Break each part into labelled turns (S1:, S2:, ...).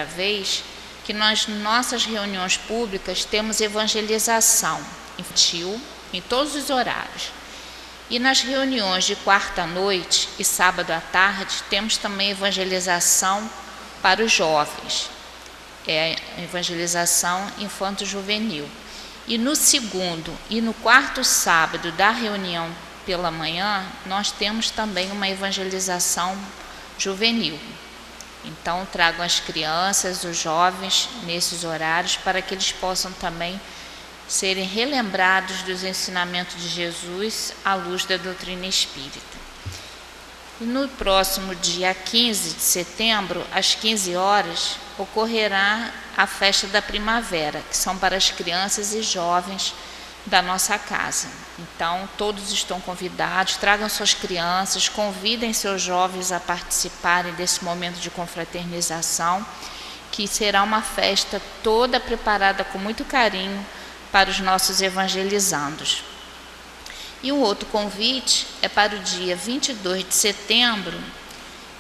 S1: vez que nós, nossas reuniões públicas, temos evangelização infantil em todos os horários. E nas reuniões de quarta-noite e sábado à tarde, temos também evangelização para os jovens, evangelização infanto-juvenil. E no segundo e no quarto sábado da reunião pela manhã, nós temos também uma evangelização juvenil. Então, tragam as crianças, os jovens, nesses horários, para que eles possam também serem relembrados dos ensinamentos de Jesus à luz da doutrina espírita. E no próximo dia 15 de setembro, às 15 horas, ocorrerá a festa da primavera, que são para as crianças e jovens da nossa casa. Então, todos estão convidados, tragam suas crianças, convidem seus jovens a participarem desse momento de confraternização, que será uma festa toda preparada com muito carinho para os nossos evangelizandos. E um outro convite é para o dia 22 de setembro,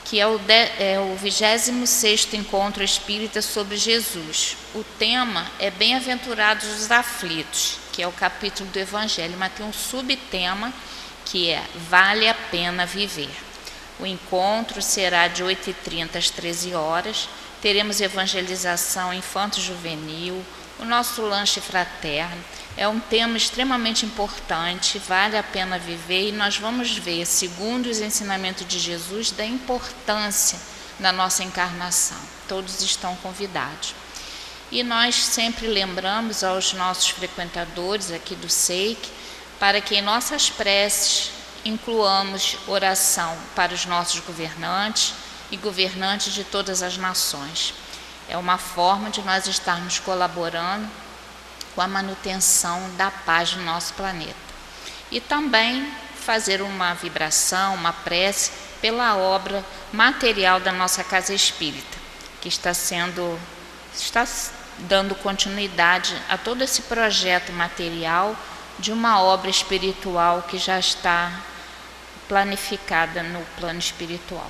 S1: que é o 26º Encontro Espírita sobre Jesus. O tema é Bem-aventurados os aflitos, que é o capítulo do Evangelho, mas tem um subtema que é Vale a pena viver. O encontro será de 8h30 às 13 horas, teremos evangelização infanto-juvenil, o nosso lanche fraterno. É um tema extremamente importante, vale a pena viver, e nós vamos ver, segundo os ensinamentos de Jesus, da importância da nossa encarnação. Todos estão convidados. E nós sempre lembramos aos nossos frequentadores aqui do SEIC, para que em nossas preces incluamos oração para os nossos governantes e governantes de todas as nações. É uma forma de nós estarmos colaborando com a manutenção da paz no nosso planeta. E também fazer uma vibração, uma prece pela obra material da nossa Casa Espírita, que está dando continuidade a todo esse projeto material de uma obra espiritual que já está planificada no plano espiritual.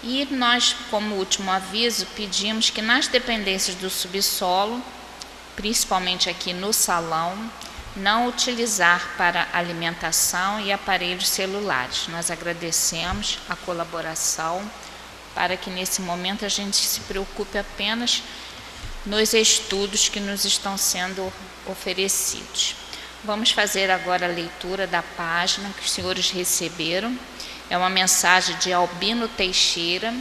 S1: E nós, como último aviso, pedimos que nas dependências do subsolo, principalmente aqui no salão, não utilizar para alimentação e aparelhos celulares. Nós agradecemos a colaboração para que nesse momento a gente se preocupe apenas nos estudos que nos estão sendo oferecidos. Vamos fazer agora a leitura da página que os senhores receberam. É uma mensagem de Albino Teixeira,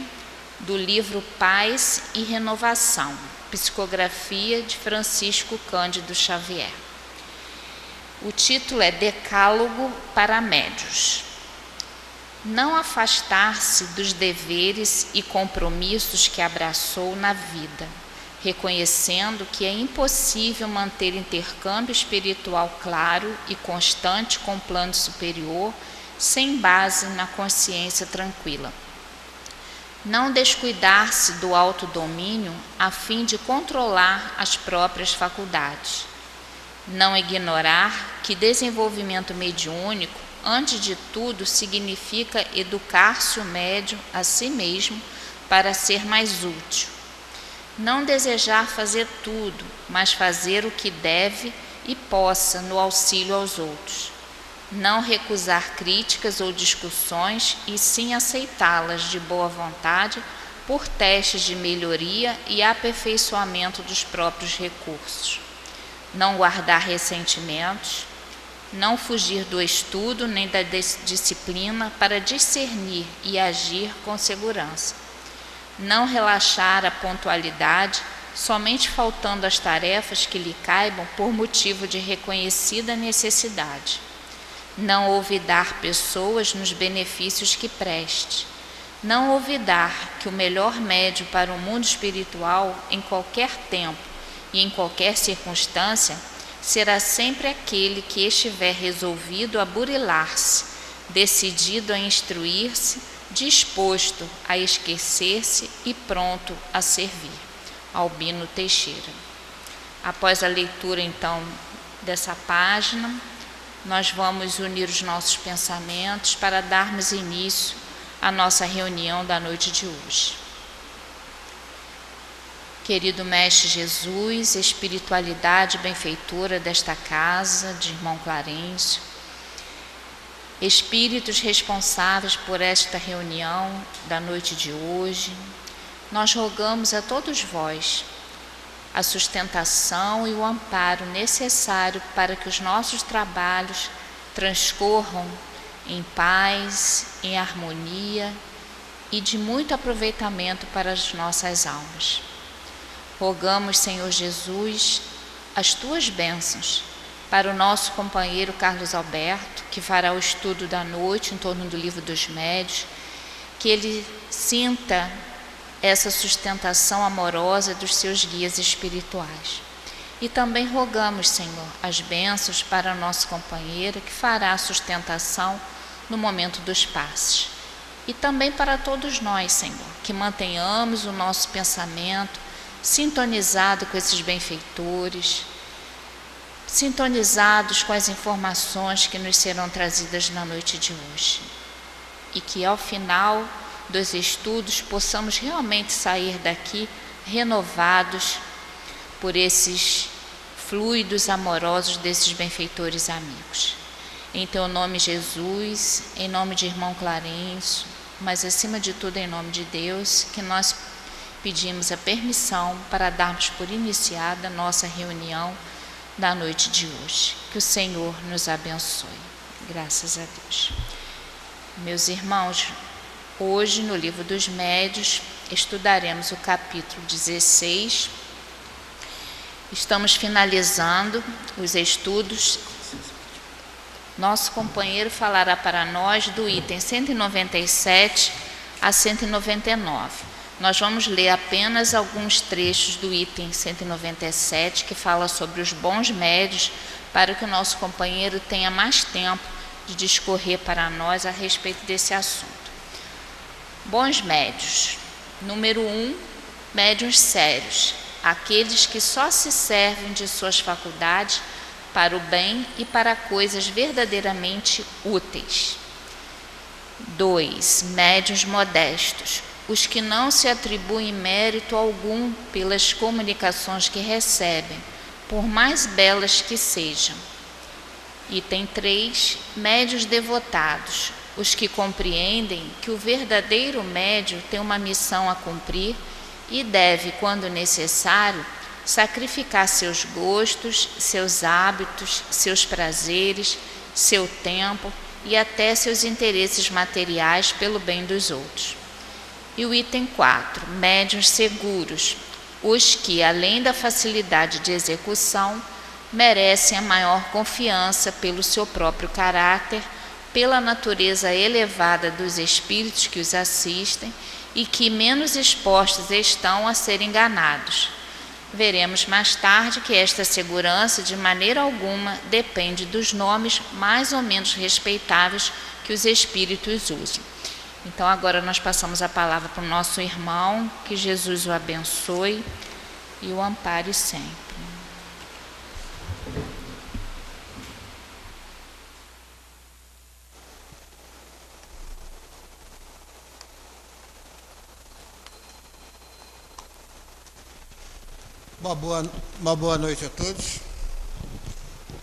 S1: do livro Paz e Renovação, psicografia de Francisco Cândido Xavier. O título é Decálogo para Médios. Não afastar-se dos deveres e compromissos que abraçou na vida, reconhecendo que é impossível manter intercâmbio espiritual claro e constante com o plano superior, sem base na consciência tranquila. Não descuidar-se do autodomínio a fim de controlar as próprias faculdades. Não ignorar que desenvolvimento mediúnico, antes de tudo, significa educar-se o médium a si mesmo para ser mais útil. Não desejar fazer tudo, mas fazer o que deve e possa no auxílio aos outros. Não recusar críticas ou discussões, e sim aceitá-las de boa vontade por testes de melhoria e aperfeiçoamento dos próprios recursos. Não guardar ressentimentos, não fugir do estudo nem da disciplina para discernir e agir com segurança. Não relaxar a pontualidade, somente faltando as tarefas que lhe caibam por motivo de reconhecida necessidade. Não olvidar pessoas nos benefícios que preste. Não olvidar que o melhor médio para o mundo espiritual, em qualquer tempo e em qualquer circunstância, será sempre aquele que estiver resolvido a burilar-se, decidido a instruir-se, disposto a esquecer-se e pronto a servir. Albino Teixeira. Após a leitura, então, dessa página, nós vamos unir os nossos pensamentos para darmos início à nossa reunião da noite de hoje. Querido Mestre Jesus, espiritualidade benfeitora desta casa de irmão Clarencio, espíritos responsáveis por esta reunião da noite de hoje, nós rogamos a todos vós a sustentação e o amparo necessário para que os nossos trabalhos transcorram em paz, em harmonia e de muito aproveitamento para as nossas almas. Rogamos, Senhor Jesus, as tuas bênçãos para o nosso companheiro Carlos Alberto, que fará o estudo da noite em torno do Livro dos Médiuns, que ele sinta essa sustentação amorosa dos seus guias espirituais. E também rogamos, Senhor, as bênçãos para o nosso companheiro, que fará a sustentação no momento dos passes. E também para todos nós, Senhor, que mantenhamos o nosso pensamento sintonizado com esses benfeitores, sintonizados com as informações que nos serão trazidas na noite de hoje. E que ao final dos estudos possamos realmente sair daqui renovados por esses fluidos amorosos desses benfeitores amigos. Em teu nome, Jesus, em nome de irmão Clarencio, mas acima de tudo em nome de Deus, que nós pedimos a permissão para darmos por iniciada a nossa reunião da noite de hoje. Que o Senhor nos abençoe. Graças a Deus. Meus irmãos, hoje no Livro dos Médiuns estudaremos o capítulo 16. Estamos finalizando os estudos. Nosso companheiro falará para nós do item 197 a 199. Nós vamos ler apenas alguns trechos do item 197, que fala sobre os bons médios, para que o nosso companheiro tenha mais tempo de discorrer para nós a respeito desse assunto. Bons médios. Número 1, médiuns sérios, aqueles que só se servem de suas faculdades para o bem e para coisas verdadeiramente úteis. 2, médiuns modestos, os que não se atribuem mérito algum pelas comunicações que recebem, por mais belas que sejam. Item 3, médiuns devotados, os que compreendem que o verdadeiro médium tem uma missão a cumprir e deve, quando necessário, sacrificar seus gostos, seus hábitos, seus prazeres, seu tempo e até seus interesses materiais pelo bem dos outros. E o item 4, médiuns seguros, os que, além da facilidade de execução, merecem a maior confiança pelo seu próprio caráter, pela natureza elevada dos espíritos que os assistem e que menos expostos estão a ser enganados. Veremos mais tarde que esta segurança, de maneira alguma, depende dos nomes mais ou menos respeitáveis que os espíritos usam. Então, agora nós passamos a palavra para o nosso irmão, que Jesus o abençoe e o ampare sempre.
S2: Uma boa noite a todos.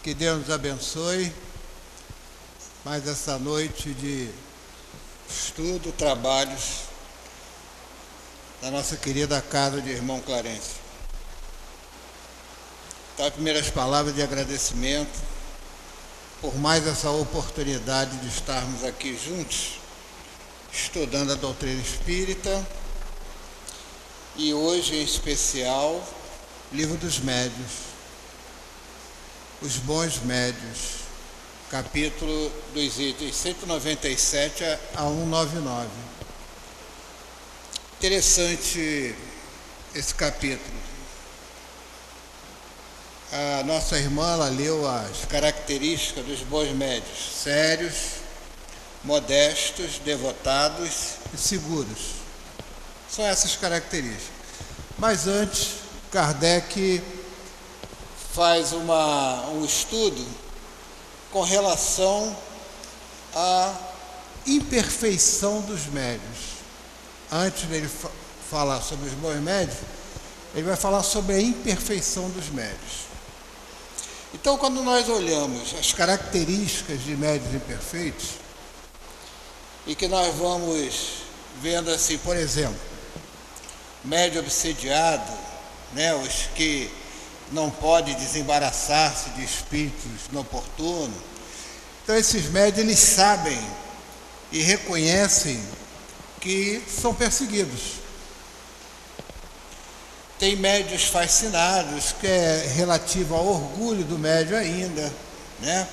S2: Que Deus nos abençoe. Mais essa noite de estudo, trabalhos da nossa querida casa de irmão Clarencio. Então, as primeiras palavras de agradecimento por mais essa oportunidade de estarmos aqui juntos, estudando a doutrina espírita, e hoje em especial, Livro dos Médiuns, os bons médiuns, capítulo dos itens 197 a 199. Interessante esse capítulo. A nossa irmã, ela leu as características dos bons médiuns: sérios, modestos, devotados e seguros. São essas características. Mas antes, Kardec faz um estudo com relação à imperfeição dos médiuns. Antes dele falar sobre os bons médiuns, ele vai falar sobre a imperfeição dos médios. Então, quando nós olhamos as características de médios imperfeitos, e que nós vamos vendo assim, por exemplo, médio obsediado, né, os que não podem desembaraçar-se de espíritos inoportunos. Então, esses médios, eles sabem e reconhecem que são perseguidos. Tem médios fascinados, que é relativo ao orgulho do médio ainda, né?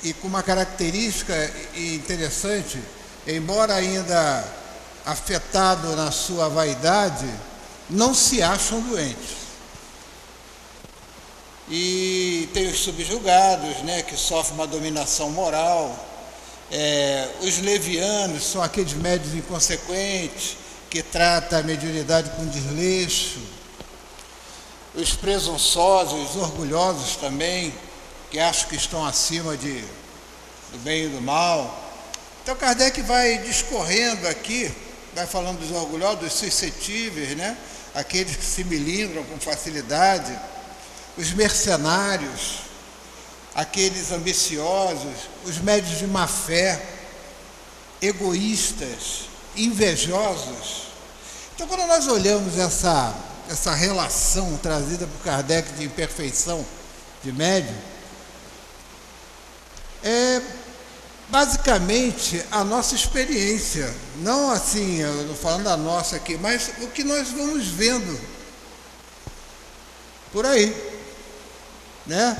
S2: E com uma característica interessante, embora ainda afetado na sua vaidade, não se acham doentes. E tem os subjugados, né, que sofrem uma dominação moral. Os levianos são aqueles médios inconsequentes, que trata a mediunidade com desleixo. Os presunçosos, os orgulhosos também, que acham que estão acima do bem e do mal. Então Kardec vai discorrendo aqui, vai falando dos orgulhosos, dos suscetíveis, né? Aqueles que se melindram com facilidade, os mercenários, aqueles ambiciosos, os médios de má fé, egoístas, invejosos. Então, quando nós olhamos essa relação trazida por Kardec de imperfeição de médium, é basicamente a nossa experiência, não assim, eu estou falando da nossa aqui, mas o que nós vamos vendo por aí, né?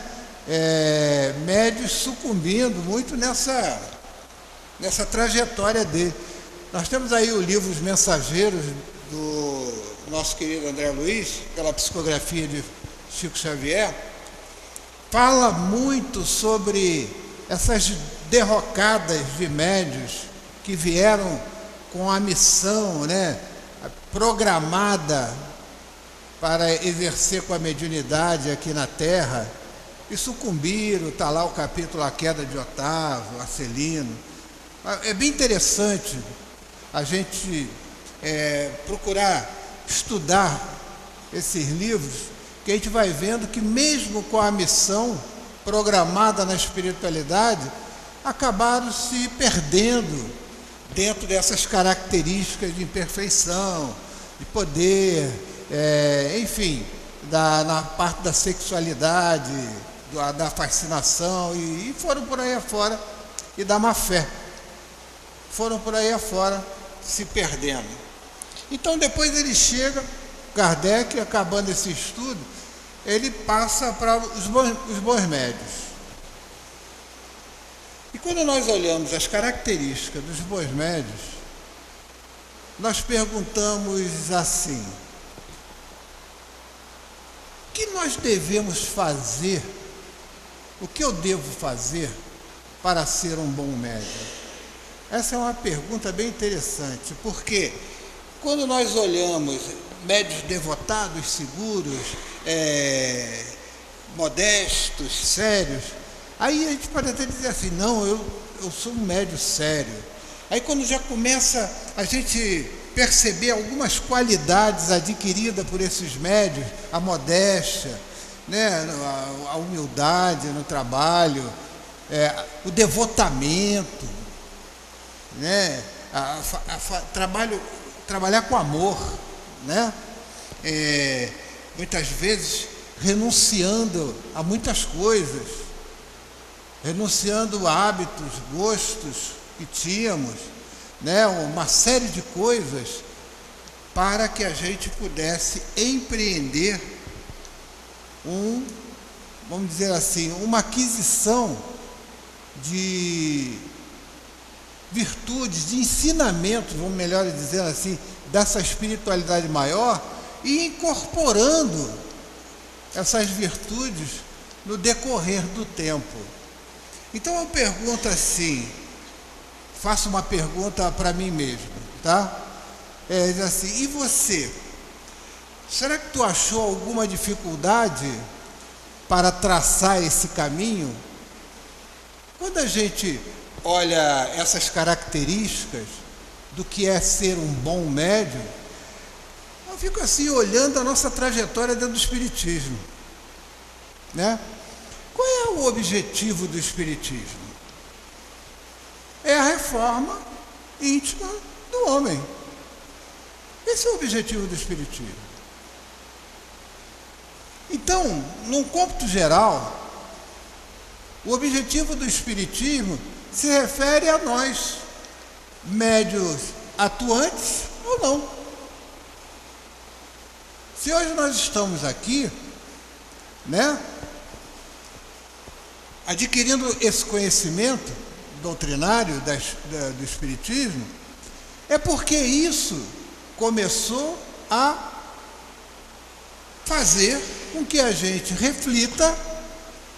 S2: Médios sucumbindo muito nessa trajetória dele. Nós temos aí o livro Os Mensageiros, do nosso querido André Luiz, pela psicografia de Chico Xavier, fala muito sobre essas derrocadas de médios que vieram com a missão, né, programada para exercer com a mediunidade aqui na Terra, e sucumbiram. Está lá o capítulo A Queda de Otávio, Arcelino. É bem interessante a gente procurar estudar esses livros, que a gente vai vendo que mesmo com a missão programada na espiritualidade, acabaram se perdendo dentro dessas características de imperfeição, de poder, enfim, na parte da sexualidade, da fascinação, e foram por aí afora, e da má fé. Foram por aí afora se perdendo. Então depois ele chega, Kardec, acabando esse estudo, ele passa para os bons médios. E quando nós olhamos as características dos bons médios, nós perguntamos assim: o que nós devemos fazer, o que eu devo fazer para ser um bom médium? Essa é uma pergunta bem interessante, porque quando nós olhamos médios devotados, seguros, modestos, sérios, aí a gente pode até dizer assim: não, eu sou um médium sério. Aí quando já começa a gente perceber algumas qualidades adquiridas por esses médios, a modéstia, né, a humildade no trabalho, o devotamento, né, trabalhar com amor, né, muitas vezes renunciando a muitas coisas, renunciando a hábitos, gostos que tínhamos, né, uma série de coisas, para que a gente pudesse empreender vamos dizer assim, uma aquisição de virtudes, de ensinamentos, vamos melhor dizer assim, dessa espiritualidade maior, e incorporando essas virtudes no decorrer do tempo. Então eu pergunto assim, faço uma pergunta para mim mesmo, tá? Diz assim: e você? Será que tu achou alguma dificuldade para traçar esse caminho? Quando a gente olha essas características do que é ser um bom médium, Eu fico assim olhando a nossa trajetória dentro do Espiritismo, né? Qual é o objetivo do Espiritismo? É a reforma íntima do homem. Esse é o objetivo do Espiritismo. Então, num cômputo geral, o objetivo do Espiritismo se refere a nós, médios atuantes ou não. Se hoje nós estamos aqui, né, adquirindo esse conhecimento doutrinário do Espiritismo, é porque isso começou a fazer com que a gente reflita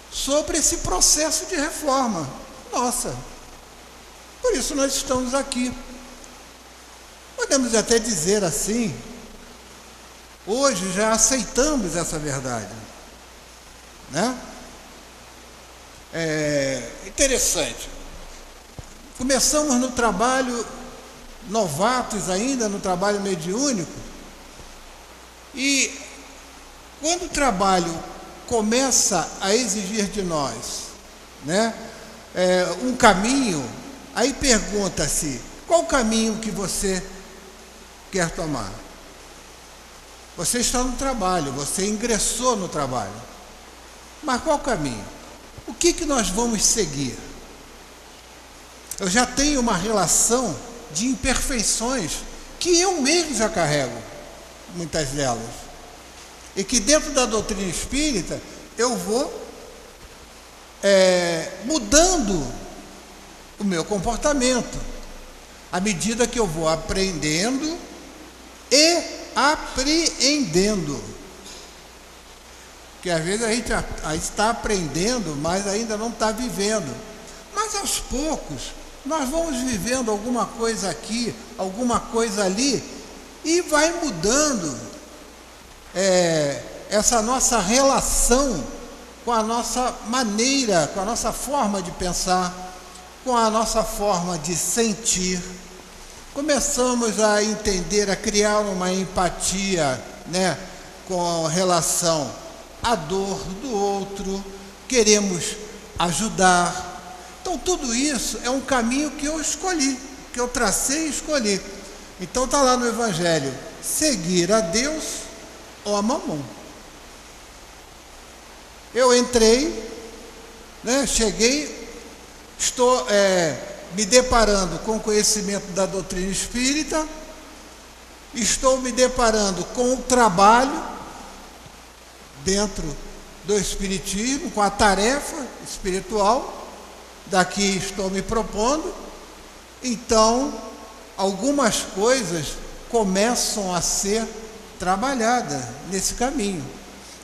S2: sobre esse processo de reforma nossa. Por isso nós estamos aqui. Podemos até dizer assim, hoje já aceitamos essa verdade, né? É interessante. Começamos no trabalho, novatos ainda, no trabalho mediúnico, e quando o trabalho começa a exigir de nós, né, um caminho, aí pergunta-se, qual o caminho que você quer tomar? Você está no trabalho, você ingressou no trabalho, mas qual o caminho? O que nós vamos seguir? Eu já tenho uma relação de imperfeições que eu mesmo já carrego, muitas delas. E que dentro da doutrina espírita eu vou mudando o meu comportamento, à medida que eu vou aprendendo e apreendendo. Porque às vezes a gente está aprendendo, mas ainda não está vivendo. Mas aos poucos, nós vamos vivendo alguma coisa aqui, alguma coisa ali, e vai mudando essa nossa relação com a nossa maneira, com a nossa forma de pensar, com a nossa forma de sentir. Começamos a entender, a criar uma empatia, né, com relação à dor do outro, queremos ajudar. Então tudo isso é um caminho que eu escolhi, que eu tracei e escolhi. Então está lá no Evangelho, seguir a Deus ou a Mamon. Eu entrei, né, cheguei, estou me deparando com o conhecimento da doutrina espírita, estou me deparando com o trabalho dentro do Espiritismo, com a tarefa espiritual, daqui estou me propondo, então algumas coisas começam a ser trabalhadas nesse caminho.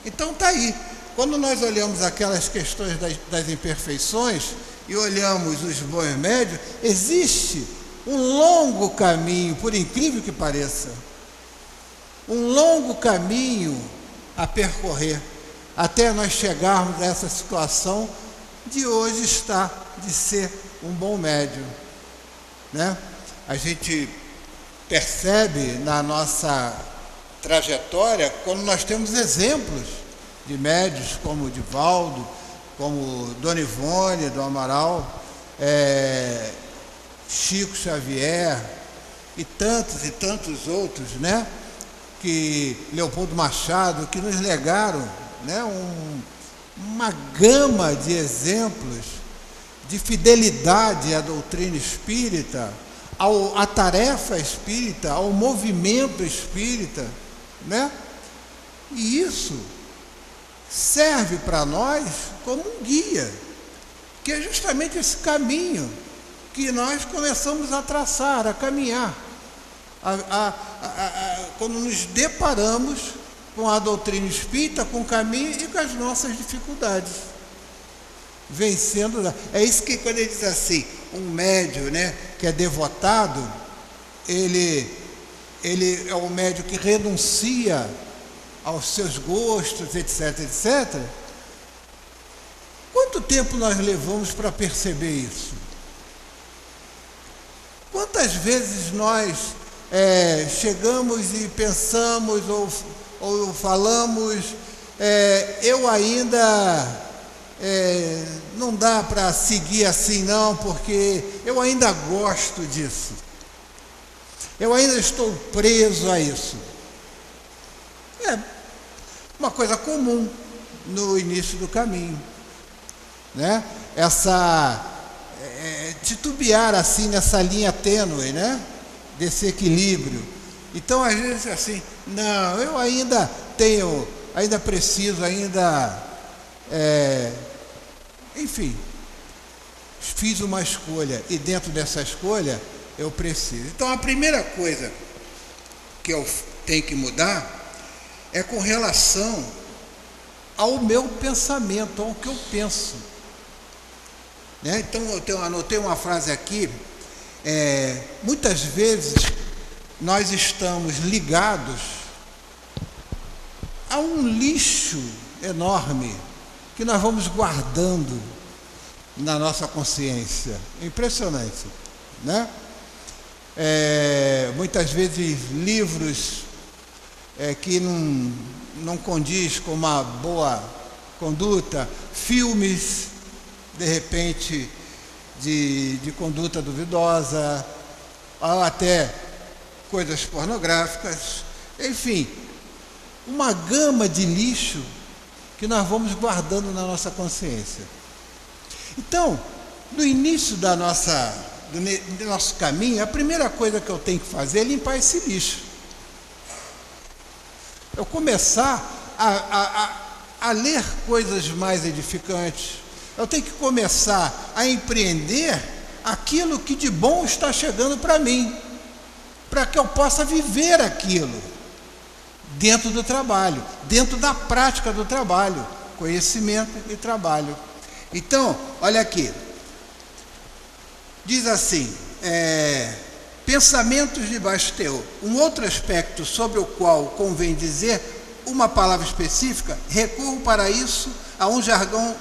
S2: Então está aí, quando nós olhamos aquelas questões das imperfeições e olhamos os bons médios, existe um longo caminho, por incrível que pareça, um longo caminho a percorrer, até nós chegarmos a essa situação de hoje de ser um bom médium, né? A gente percebe na nossa trajetória quando nós temos exemplos de médios como o Divaldo, como Dona Ivone do Amaral, Chico Xavier e tantos outros, né? Que Leopoldo Machado, que nos legaram, né, uma gama de exemplos de fidelidade à doutrina espírita, à tarefa espírita, ao movimento espírita, né? E isso serve para nós como um guia, que é justamente esse caminho que nós começamos a traçar, a caminhar, quando nos deparamos com a doutrina espírita, com o caminho e com as nossas dificuldades. Vencendo. É isso que quando ele diz assim, um médium, né, que é devotado, ele é um médium que renuncia aos seus gostos, etc, etc. Quanto tempo nós levamos para perceber isso? Quantas vezes nós chegamos e pensamos ou falamos, eu ainda não dá para seguir assim não, porque eu ainda gosto disso, eu ainda estou preso a isso. É uma coisa comum no início do caminho, né? Essa titubear assim nessa linha tênue, né? Desse equilíbrio. Então às vezes assim, não, eu ainda preciso, enfim, fiz uma escolha e dentro dessa escolha eu preciso. Então a primeira coisa que eu tenho que mudar é com relação ao meu pensamento, ao que eu penso, né? Então eu anotei uma frase aqui. Muitas vezes nós estamos ligados a um lixo enorme que nós vamos guardando na nossa consciência. Impressionante, né? Muitas vezes livros que não condiz com uma boa conduta, filmes, de repente, de conduta duvidosa, ou até coisas pornográficas, enfim, uma gama de lixo que nós vamos guardando na nossa consciência. Então, no início do nosso caminho, a primeira coisa que eu tenho que fazer é limpar esse lixo. Eu começar a ler coisas mais edificantes. Eu tenho que começar a empreender aquilo que de bom está chegando para mim, para que eu possa viver aquilo dentro do trabalho, dentro da prática do trabalho, conhecimento e trabalho. Então, olha aqui, diz assim, pensamentos de baixo teor. Um outro aspecto sobre o qual convém dizer uma palavra específica, recorro para isso a um jargão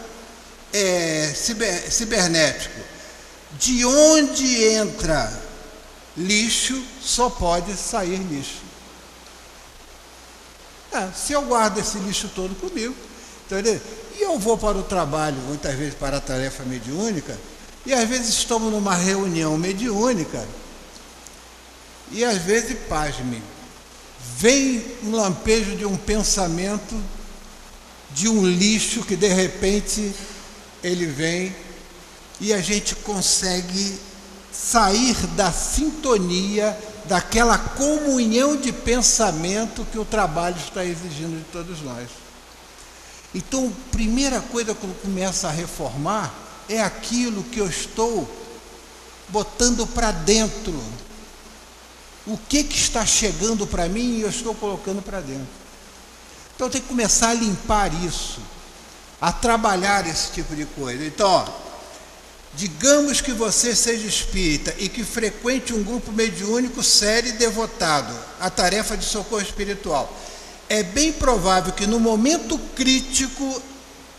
S2: cibernético. De onde entra lixo, só pode sair lixo. Se eu guardo esse lixo todo comigo, entendeu? E eu vou para o trabalho, muitas vezes para a tarefa mediúnica, e às vezes estamos numa reunião mediúnica, e às vezes, pasme, vem um lampejo de um pensamento, de um lixo que de repente ele vem, e a gente consegue sair da sintonia, daquela comunhão de pensamento que o trabalho está exigindo de todos nós. Então, a primeira coisa que eu começo a reformar é aquilo que eu estou botando para dentro. O que está chegando para mim e eu estou colocando para dentro. Então, eu tenho que começar a limpar isso, a trabalhar esse tipo de coisa. Então, digamos que você seja espírita e que frequente um grupo mediúnico sério e devotado à tarefa de socorro espiritual. É bem provável que no momento crítico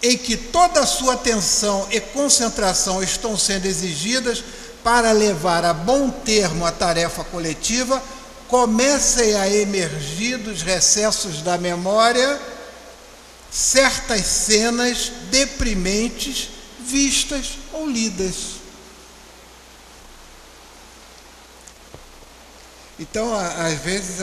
S2: em que toda a sua atenção e concentração estão sendo exigidas para levar a bom termo a tarefa coletiva, comecem a emergir dos recessos da memória certas cenas deprimentes vistas ou lidas. Então, às vezes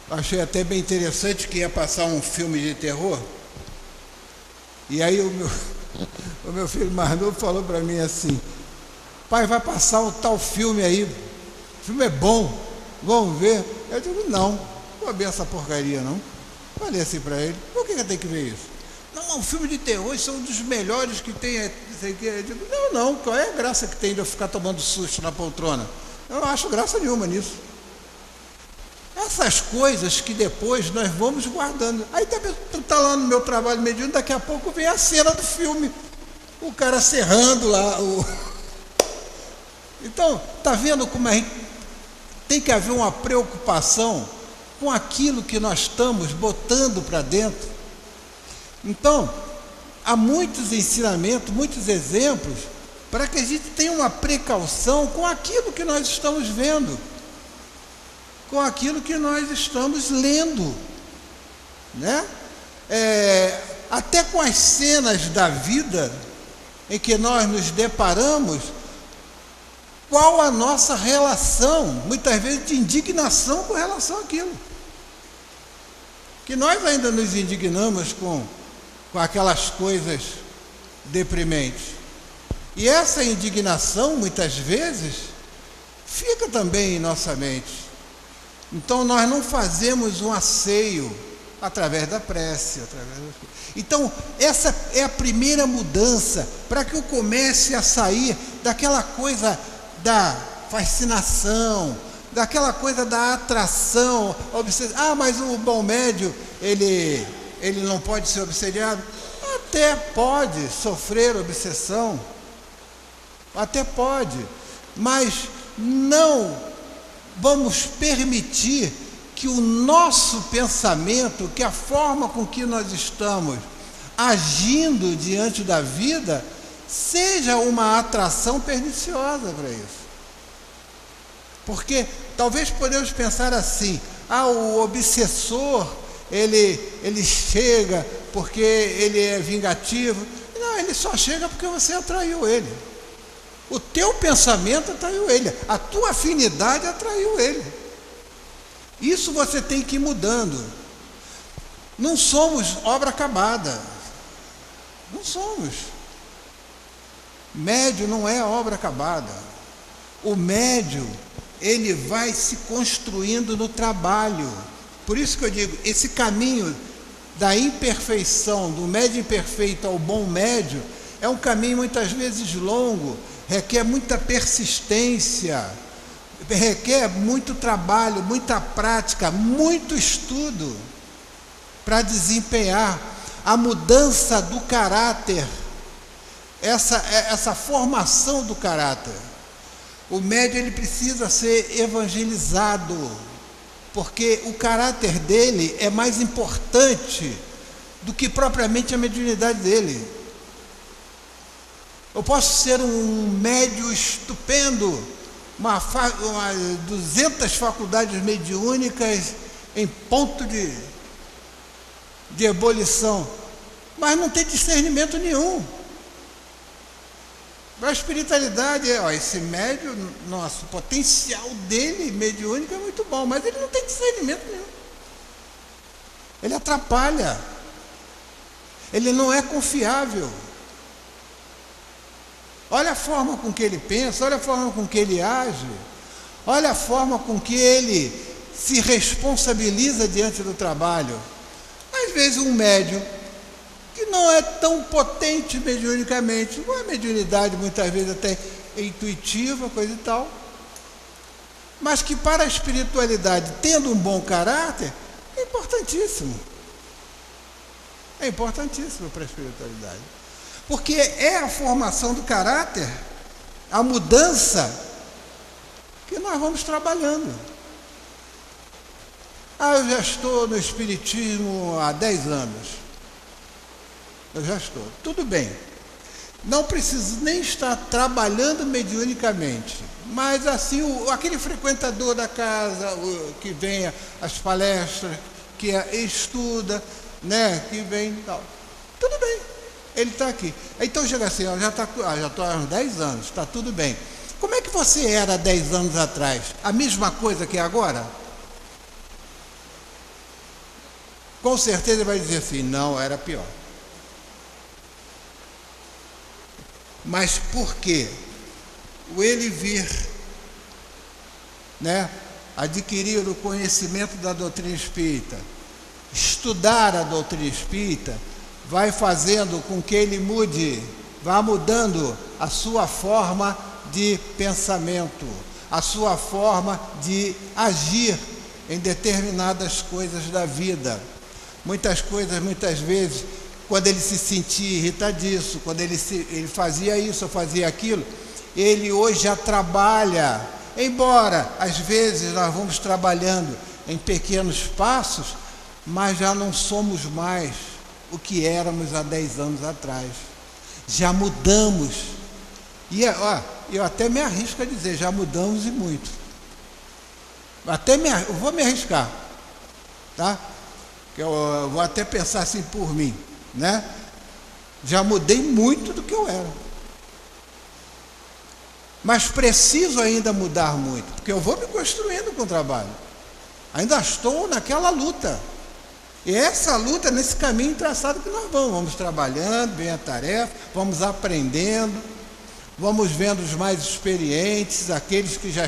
S2: achei até bem interessante que ia passar um filme de terror, e aí o meu filho mais novo falou para mim assim: pai, vai passar um tal filme aí, o filme é bom, vamos ver? Eu digo, não vou ver essa porcaria não. Falei assim para ele, por que eu tenho que ver isso? Não, um filme de terror, isso é um dos melhores que tem. Eu digo, não, qual é a graça que tem de eu ficar tomando susto na poltrona? Eu não acho graça nenhuma nisso. Essas coisas que depois nós vamos guardando. Aí tu tá lá no meu trabalho mediúnico, daqui a pouco vem a cena do filme, o cara serrando lá. Então, tá vendo como a gente tem que haver uma preocupação com aquilo que nós estamos botando para dentro? Então, há muitos ensinamentos, muitos exemplos para que a gente tenha uma precaução com aquilo que nós estamos vendo, com aquilo que nós estamos lendo, né? Até com as cenas da vida em que nós nos deparamos, qual a nossa relação, muitas vezes de indignação com relação àquilo. Que nós ainda nos indignamos com aquelas coisas deprimentes. E essa indignação, muitas vezes, fica também em nossa mente. Então nós não fazemos um asseio através da prece. Então essa é a primeira mudança, para que eu comece a sair daquela coisa da fascinação, daquela coisa da atração. Mas o bom médio, ele não pode ser obsediado? Até pode sofrer obsessão, até pode, mas não vamos permitir que o nosso pensamento, que a forma com que nós estamos agindo diante da vida, seja uma atração perniciosa para isso. Porque talvez podemos pensar assim: o obsessor, ele chega porque ele é vingativo. Não, ele só chega porque você atraiu ele. O teu pensamento atraiu ele, a tua afinidade atraiu ele. Isso você tem que ir mudando. Não somos obra acabada. Não somos. Médio não é obra acabada. O médio, ele vai se construindo no trabalho. Por isso que eu digo, esse caminho da imperfeição, do médio imperfeito ao bom médio, é um caminho muitas vezes longo, requer muita persistência, requer muito trabalho, muita prática, muito estudo para desempenhar a mudança do caráter, essa formação do caráter. O médio, ele precisa ser evangelizado, porque o caráter dele é mais importante do que propriamente a mediunidade dele. Eu posso ser um médio estupendo, 200 faculdades mediúnicas em ponto de ebulição, mas não tem discernimento nenhum. A espiritualidade esse médio, nosso potencial dele mediúnico é muito bom, mas ele não tem discernimento nenhum. Ele atrapalha. Ele não é confiável. Olha a forma com que ele pensa, olha a forma com que ele age, olha a forma com que ele se responsabiliza diante do trabalho. Às vezes um médium que não é tão potente mediunicamente, uma mediunidade muitas vezes até intuitiva, coisa e tal, mas que para a espiritualidade, tendo um bom caráter, é importantíssimo. É importantíssimo para a espiritualidade. Porque é a formação do caráter, a mudança, que nós vamos trabalhando. Eu já estou no Espiritismo há 10 anos. Eu já estou. Tudo bem. Não preciso nem estar trabalhando mediunicamente. Mas assim, aquele frequentador da casa, que vem às palestras, que estuda, né, que vem e tal. Tudo bem. Ele está aqui. Então chega assim, já estou há uns 10 anos, está tudo bem. Como é que você era há 10 anos atrás? A mesma coisa que é agora? Com certeza ele vai dizer assim, não, era pior. Mas por quê? Ele vir, né, adquirir o conhecimento da doutrina espírita, estudar a doutrina espírita, vai fazendo com que ele mude, vá mudando a sua forma de pensamento, a sua forma de agir em determinadas coisas da vida. Muitas coisas, muitas vezes, quando ele se sentia irritadiço, quando ele fazia isso ou fazia aquilo, ele hoje já trabalha, embora às vezes nós vamos trabalhando em pequenos passos, mas já não somos mais o que éramos há 10 anos atrás. Já mudamos, E eu até me arrisco a dizer, já mudamos e muito. Eu vou me arriscar, tá? Eu vou até pensar assim por mim, né? Já mudei muito do que eu era. Mas preciso ainda mudar muito, porque eu vou me construindo com o trabalho. Ainda estou naquela luta. E essa luta, nesse caminho traçado que nós vamos trabalhando, bem a tarefa, vamos aprendendo, vamos vendo os mais experientes, aqueles que já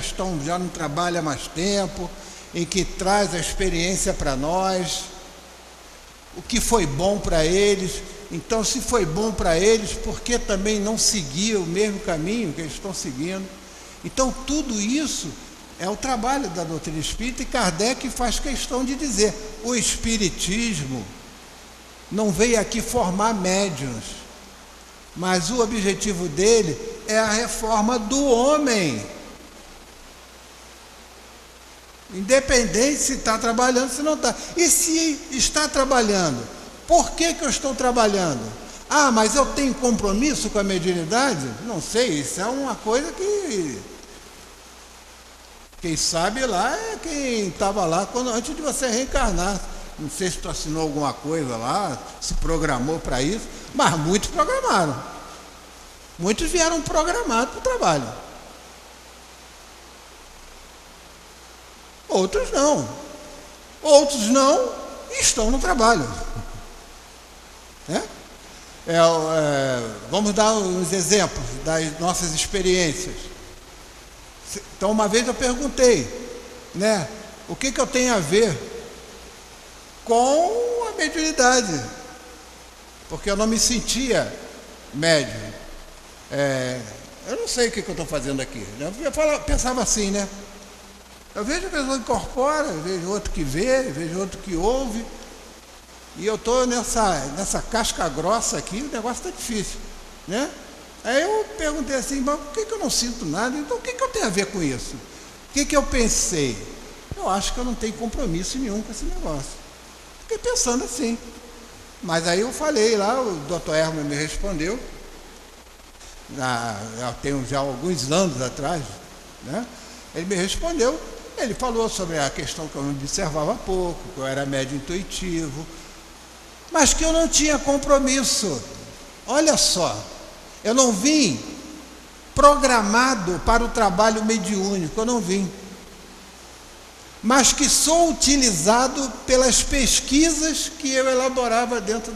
S2: não trabalham há mais tempo, em que traz a experiência para nós, o que foi bom para eles. Então, se foi bom para eles, por que também não seguir o mesmo caminho que eles estão seguindo? Então, tudo isso é o trabalho da doutrina espírita, e Kardec faz questão de dizer: o espiritismo não veio aqui formar médiuns, mas o objetivo dele é a reforma do homem. Independente se está trabalhando, se não está. E se está trabalhando, por que eu estou trabalhando? Ah, mas eu tenho compromisso com a mediunidade? Não sei, isso é uma coisa que... Quem sabe lá é quem estava lá antes de você reencarnar. Não sei se tu assinou alguma coisa lá, se programou para isso, mas muitos programaram. Muitos vieram programados para o trabalho. Outros não. Outros não e estão no trabalho. Vamos dar uns exemplos das nossas experiências. Então, uma vez eu perguntei, né, o que eu tenho a ver com a mediunidade, porque eu não me sentia médium. Eu não sei o que eu estou fazendo aqui. Eu pensava assim, né? Eu vejo a pessoa que incorpora, vejo outro que vê, vejo outro que ouve, e eu estou nessa casca grossa aqui, o negócio está difícil, né? Aí eu perguntei assim, mas por que eu não sinto nada? Então o que eu tenho a ver com isso? O que eu pensei? Eu acho que eu não tenho compromisso nenhum com esse negócio. Fiquei pensando assim. Mas aí eu falei lá, o Dr. Herman me respondeu, já tenho já alguns anos atrás, né? Ele me respondeu, ele falou sobre a questão que eu me observava pouco, que eu era médio intuitivo, mas que eu não tinha compromisso. Olha só, eu não vim programado para o trabalho mediúnico, eu não vim. Mas que sou utilizado pelas pesquisas que eu elaborava dentro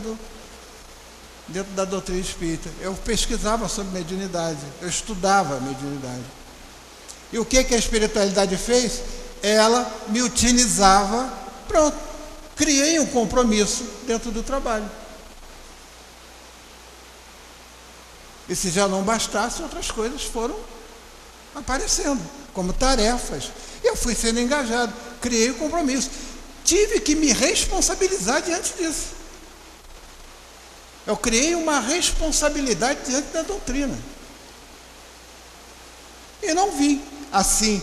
S2: da doutrina espírita. Eu pesquisava sobre mediunidade, eu estudava mediunidade. E o que a espiritualidade fez? Ela me utilizava, pronto, criei um compromisso dentro do trabalho. E se já não bastasse, outras coisas foram aparecendo, como tarefas. Eu fui sendo engajado, criei o compromisso. Tive que me responsabilizar diante disso. Eu criei uma responsabilidade diante da doutrina. E não vim assim,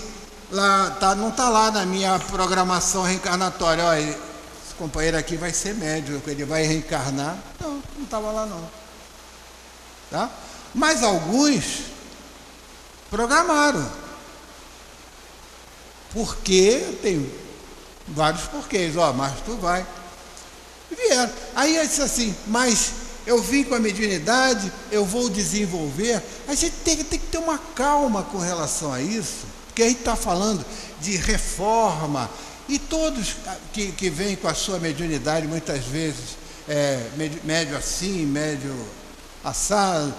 S2: não está lá na minha programação reencarnatória. Olha, esse companheiro aqui vai ser médium, ele vai reencarnar. Não estava lá não. Tá? Mas alguns programaram. Porque tem vários porquês. Mas tu vai. E vieram. Aí eu disse assim, mas eu vim com a mediunidade, eu vou desenvolver. A gente tem que ter uma calma com relação a isso, porque a gente está falando de reforma, e todos que vêm com a sua mediunidade, muitas vezes, médio assim, médio assado,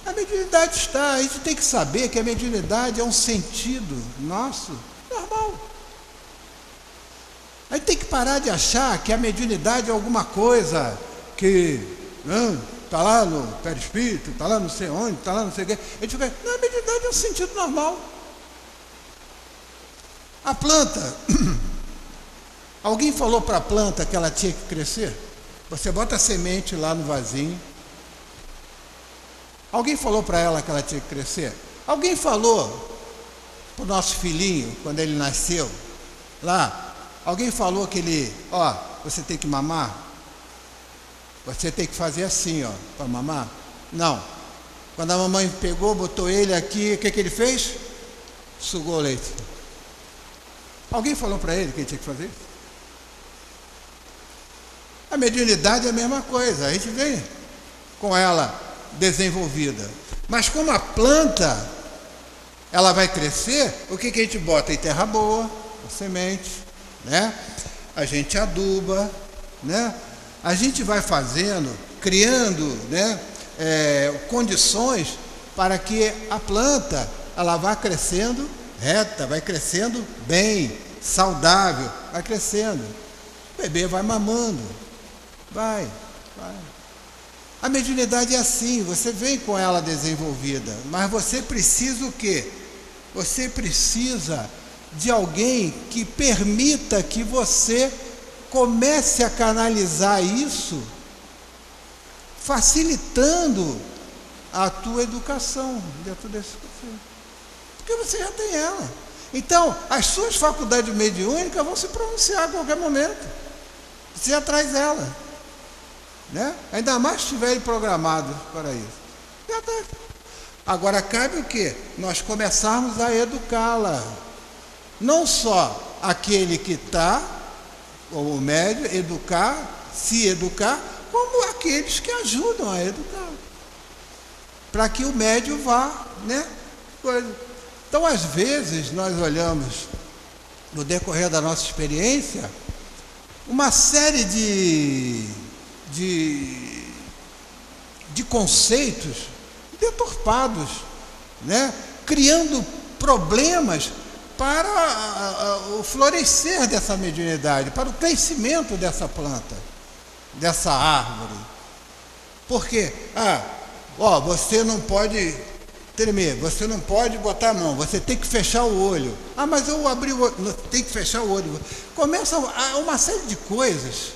S2: a mediunidade está, a gente tem que saber que a mediunidade é um sentido nosso, normal. A gente tem que parar de achar que a mediunidade é alguma coisa que está lá no perispírito, está lá não sei onde, está lá não sei o quê. A gente fica, não, a mediunidade é um sentido normal. A planta, alguém falou para a planta que ela tinha que crescer? Você bota a semente lá no vasinho. Alguém falou para ela que ela tinha que crescer? Alguém falou para o nosso filhinho, quando ele nasceu, lá, alguém falou que ele, você tem que mamar? Você tem que fazer assim, para mamar? Não. Quando a mamãe pegou, botou ele aqui, o que ele fez? Sugou o leite. Alguém falou para ele que ele tinha que fazer isso? A mediunidade é a mesma coisa, a gente vem com ela desenvolvida. Mas como a planta, ela vai crescer, o que a gente bota em terra boa, a semente, né? A gente aduba, né? A gente vai fazendo, criando, né? Condições para que a planta, ela vá crescendo reta, vai crescendo bem, saudável, vai crescendo. O bebê vai mamando, vai. A mediunidade é assim, você vem com ela desenvolvida, mas você precisa o quê? Você precisa de alguém que permita que você comece a canalizar isso, facilitando a tua educação dentro desse conceito. Porque você já tem ela. Então, as suas faculdades mediúnicas vão se pronunciar a qualquer momento. Você já traz ela. Né? Ainda mais se estiverem programados para isso. Já está. Agora, cabe o quê? Nós começarmos a educá-la. Não só aquele que está, ou o médio, se educar, como aqueles que ajudam a educar. Para que o médio vá, né? Então, às vezes, nós olhamos, no decorrer da nossa experiência, uma série de conceitos deturpados, né? Criando problemas para o florescer dessa mediunidade, para o crescimento dessa planta, dessa árvore. Por quê? Você não pode tremer, você não pode botar a mão, você tem que fechar o olho. Mas eu abri o olho, tem que fechar o olho. Começa uma série de coisas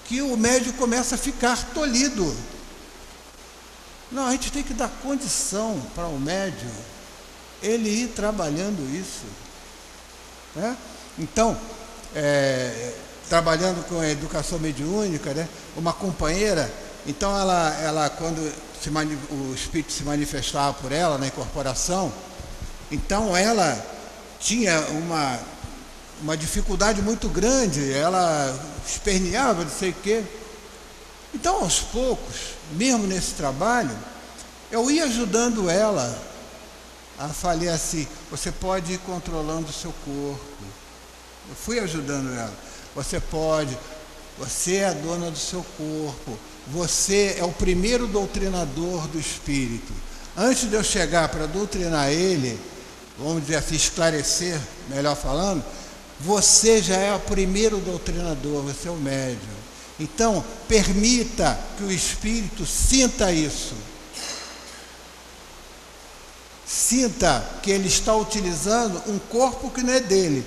S2: que o médium começa a ficar tolhido. Não, a gente tem que dar condição para o médium ele ir trabalhando isso. Né? Então, trabalhando com a educação mediúnica, né? Uma companheira, então ela quando o espírito se manifestava por ela na incorporação, então ela tinha uma dificuldade muito grande, ela esperneava, não sei o quê. Então, aos poucos, mesmo nesse trabalho, eu ia ajudando ela a falar assim, você pode ir controlando o seu corpo. Eu fui ajudando ela. Você é a dona do seu corpo. Você é o primeiro doutrinador do espírito. Antes de eu chegar para doutrinar ele, vamos dizer assim, esclarecer, melhor falando, você já é o primeiro doutrinador, você é o médium. Então, permita que o espírito sinta isso. Sinta que ele está utilizando um corpo que não é dele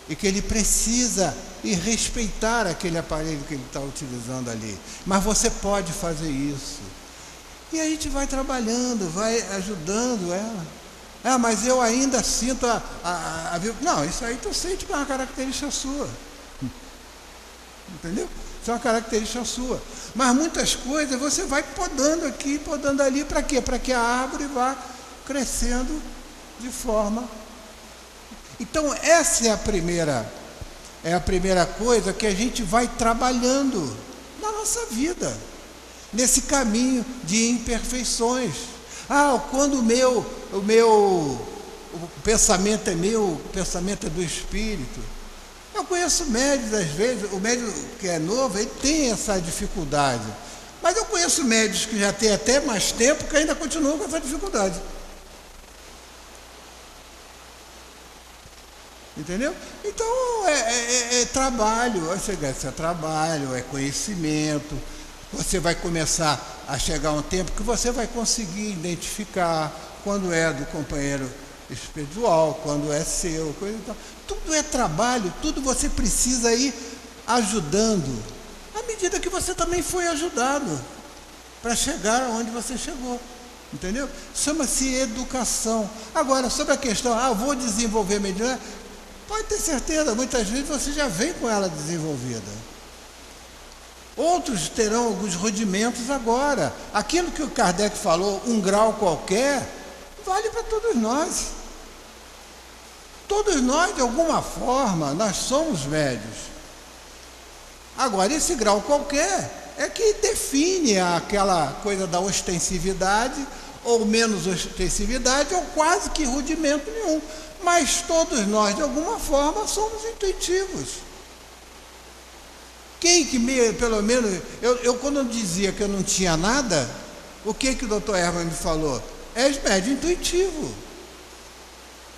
S2: e que ele precisa e respeitar aquele aparelho que ele está utilizando ali. Mas você pode fazer isso. E a gente vai trabalhando, vai ajudando ela. Mas eu ainda sinto Não, isso aí tu sente que é uma característica sua. Entendeu? Isso é uma característica sua. Mas muitas coisas você vai podando aqui, podando ali, para quê? Para que a árvore vá crescendo de forma... Então, essa é a primeira coisa que a gente vai trabalhando na nossa vida, nesse caminho de imperfeições. Quando o pensamento é meu, o pensamento é do espírito. Eu conheço médios, às vezes, o médio que é novo, ele tem essa dificuldade. Mas eu conheço médios que já têm até mais tempo que ainda continuam com essa dificuldade. Entendeu? Então, é trabalho, é trabalho, é conhecimento. Você vai começar a chegar um tempo que você vai conseguir identificar quando é do companheiro espiritual, quando é seu, coisa e tal. Tudo é trabalho, tudo você precisa ir ajudando, à medida que você também foi ajudado, para chegar aonde você chegou. Entendeu? Chama-se educação. Agora, sobre a questão, vou desenvolver mediunidade, pode ter certeza, muitas vezes você já vem com ela desenvolvida. Outros terão alguns rudimentos agora. Aquilo que o Kardec falou, um grau qualquer, vale para todos nós. Todos nós, de alguma forma, nós somos médios. Agora, esse grau qualquer é que define aquela coisa da ostensividade, ou menos ostensividade, ou quase que rudimento nenhum. Mas todos nós, de alguma forma, somos intuitivos. Quem que pelo menos, eu quando eu dizia que eu não tinha nada, o que o Dr. Herman me falou? És médio intuitivo.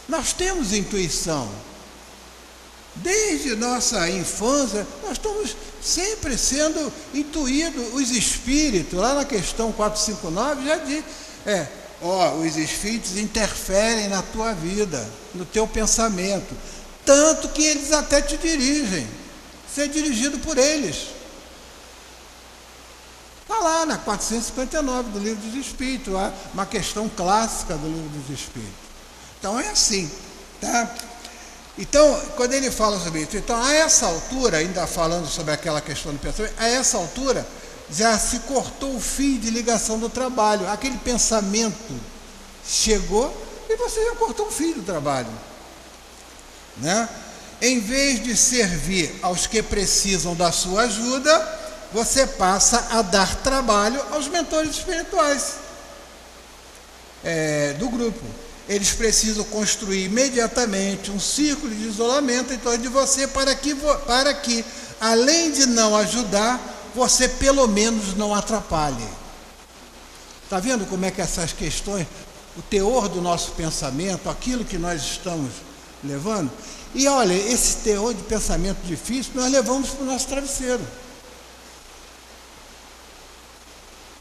S2: Nós temos intuição. Desde nossa infância, nós estamos sempre sendo intuídos. Os espíritos, lá na questão 459, já diz, os espíritos interferem na tua vida, no teu pensamento, tanto que eles até te dirigem. Ser dirigido por eles. Está lá na 459 do Livro dos Espíritos, uma questão clássica do Livro dos Espíritos. Então é assim, tá? Então, quando ele fala sobre isso, então a essa altura, ainda falando sobre aquela questão do pensamento, a essa altura já se cortou o fio de ligação do trabalho. Aquele pensamento chegou e você já cortou o fio do trabalho, né? Em vez de servir aos que precisam da sua ajuda, você passa a dar trabalho aos mentores espirituais do grupo. Eles precisam construir imediatamente um círculo de isolamento em torno de você para que, além de não ajudar, você pelo menos não atrapalhe. Está vendo como é que essas questões, o teor do nosso pensamento, aquilo que nós estamos levando? E olha, esse teor de pensamento difícil, nós levamos para o nosso travesseiro.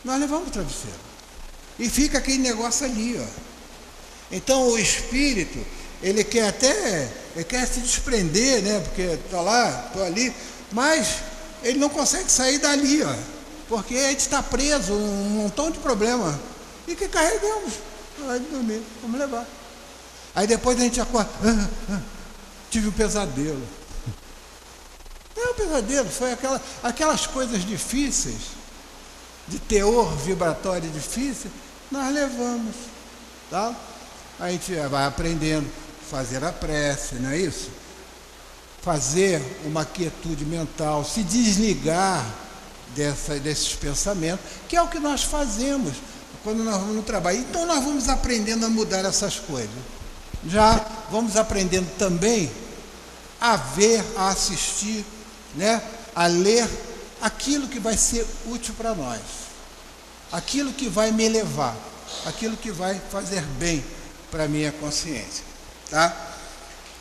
S2: Nós levamos o travesseiro. E fica aquele negócio ali, ó. Então o espírito, ele quer se desprender, né? Porque está lá, estou ali, mas ele não consegue sair dali, ó. Porque a gente está preso, um montão de problema. E que carregamos. Vai dormir, vamos levar. Aí depois a gente acorda. Tive um pesadelo. Não é um pesadelo, foi aquelas coisas difíceis, de teor vibratório difícil, nós levamos, tá? A gente vai aprendendo a fazer a prece, não é isso? Fazer uma quietude mental, se desligar desses pensamentos, que é o que nós fazemos quando nós vamos no trabalho. Então nós vamos aprendendo a mudar essas coisas. Já vamos aprendendo também a ver, a assistir, né? A ler aquilo que vai ser útil para nós, aquilo que vai me elevar, aquilo que vai fazer bem para a minha consciência, tá?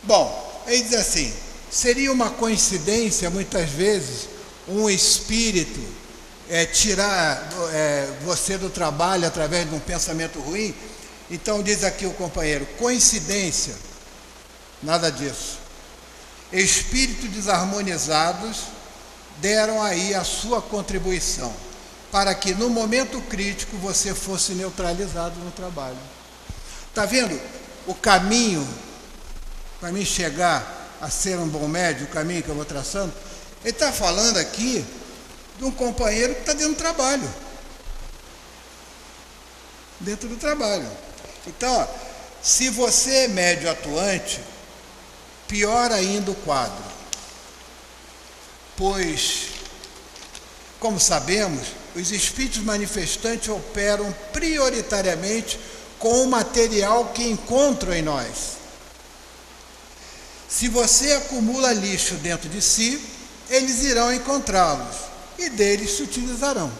S2: Bom, ele diz assim, seria uma coincidência muitas vezes um espírito tirar você do trabalho através de um pensamento ruim? Então diz aqui o companheiro, coincidência, nada disso. Espíritos desarmonizados deram aí a sua contribuição para que no momento crítico você fosse neutralizado no trabalho. Está vendo o caminho para mim chegar a ser um bom médium, o caminho que eu vou traçando? Ele está falando aqui de um companheiro que está dentro do trabalho. Dentro do trabalho. Então, ó, se você é médium atuante, pior ainda o quadro. Pois, como sabemos, os espíritos manifestantes operam prioritariamente com o material que encontram em nós. Se você acumula lixo dentro de si, eles irão encontrá-los e deles se utilizarão.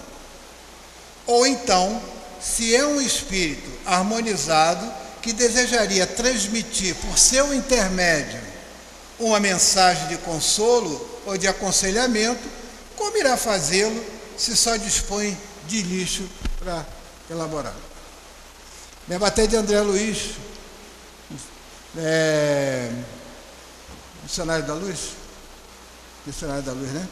S2: Ou então, se é um espírito harmonizado que desejaria transmitir por seu intermédio uma mensagem de consolo ou de aconselhamento, como irá fazê-lo se só dispõe de lixo para elaborar? Lembra até de André Luiz, Missionário da Luz? Missionário da Luz, né?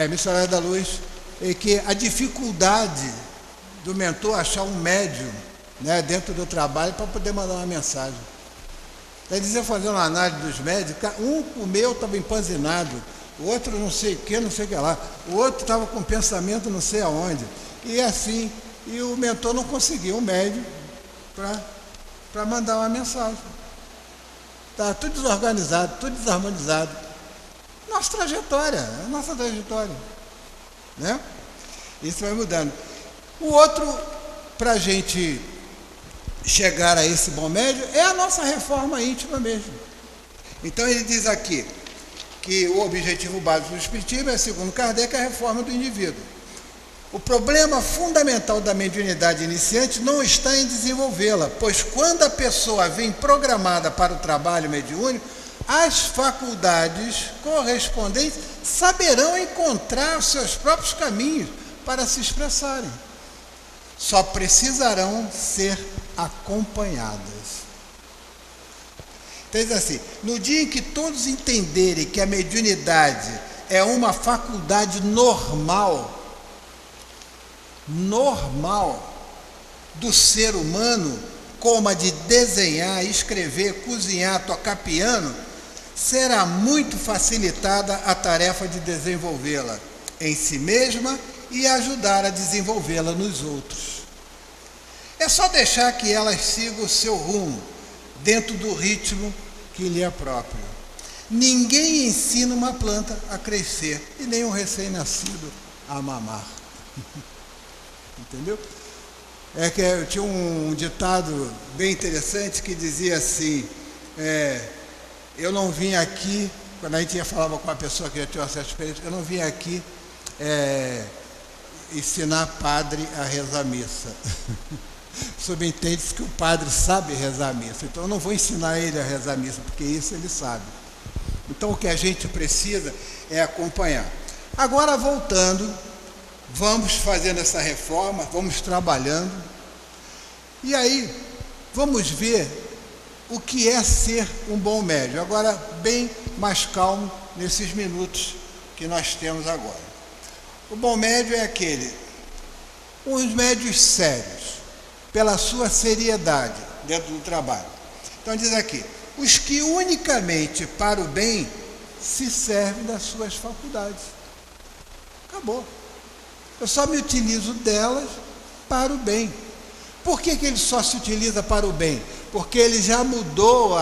S2: Missionário da Luz, e que a dificuldade do mentor achar um médium, né, dentro do trabalho para poder mandar uma mensagem. Ele dizia, fazendo uma análise dos médios, o meu estava empanzinado, o outro não sei o que, não sei o que lá, o outro estava com pensamento não sei aonde, e assim, e o mentor não conseguia um médio para mandar uma mensagem. Está tudo desorganizado, tudo desarmonizado. Nossa trajetória, né? Isso vai mudando. O outro, para a gente chegar a esse bom médio, é a nossa reforma íntima mesmo. Então ele diz aqui que o objetivo básico do Espiritismo é, segundo Kardec, a reforma do indivíduo. O problema fundamental da mediunidade iniciante não está em desenvolvê-la, pois quando a pessoa vem programada para o trabalho mediúnico, as faculdades correspondentes saberão encontrar os seus próprios caminhos para se expressarem. Só precisarão ser acompanhadas. Então diz assim, no dia em que todos entenderem que a mediunidade é uma faculdade normal do ser humano, como a de desenhar, escrever, cozinhar, tocar piano, será muito facilitada a tarefa de desenvolvê-la em si mesma e ajudar a desenvolvê-la nos outros. É só deixar que elas sigam o seu rumo, dentro do ritmo que lhe é próprio. Ninguém ensina uma planta a crescer, e nem um recém-nascido a mamar. Entendeu? É que eu tinha um ditado bem interessante que dizia assim, eu não vim aqui, quando a gente falava com uma pessoa que já tinha uma certa experiência, eu não vim aqui ensinar padre a rezar a missa. Subentende-se que o padre sabe rezar a missa, então eu não vou ensinar ele a rezar a missa, porque isso ele sabe. Então o que a gente precisa é acompanhar. Agora voltando, vamos fazendo essa reforma, vamos trabalhando, e aí vamos ver o que é ser um bom médium. Agora bem mais calmo nesses minutos que nós temos agora. O bom médium é aquele, os médios sérios, pela sua seriedade dentro do trabalho. Então diz aqui, os que unicamente para o bem se servem das suas faculdades. Acabou. Eu só me utilizo delas para o bem. Por que ele só se utiliza para o bem? Porque ele já mudou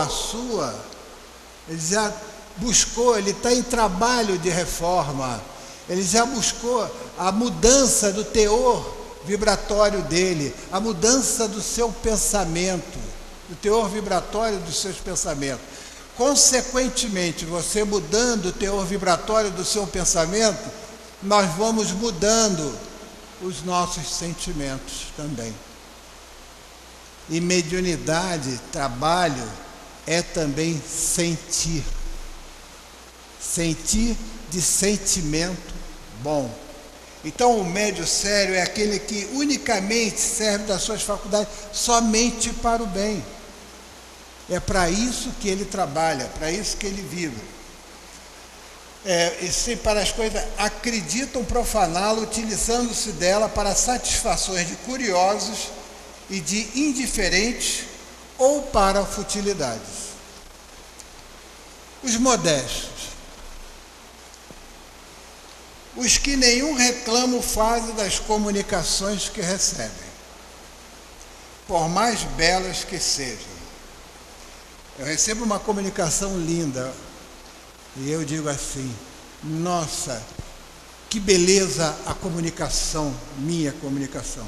S2: ele já buscou, ele está em trabalho de reforma, ele já buscou a mudança do teor vibratório dele, a mudança do seu pensamento, do teor vibratório dos seus pensamentos. Consequentemente, você mudando o teor vibratório do seu pensamento, nós vamos mudando os nossos sentimentos também. E mediunidade, trabalho, é também sentir. Sentir de sentimento bom. Então o médium sério é aquele que unicamente serve das suas faculdades somente para o bem. É para isso que ele trabalha, para isso que ele vive. E se para as coisas acreditam profaná-la, utilizando-se dela para satisfações de curiosos e de indiferentes ou para futilidades. Os modestos. Os que nenhum reclamo fazem das comunicações que recebem, por mais belas que sejam. Eu recebo uma comunicação linda e eu digo assim, nossa, que beleza a comunicação, minha comunicação.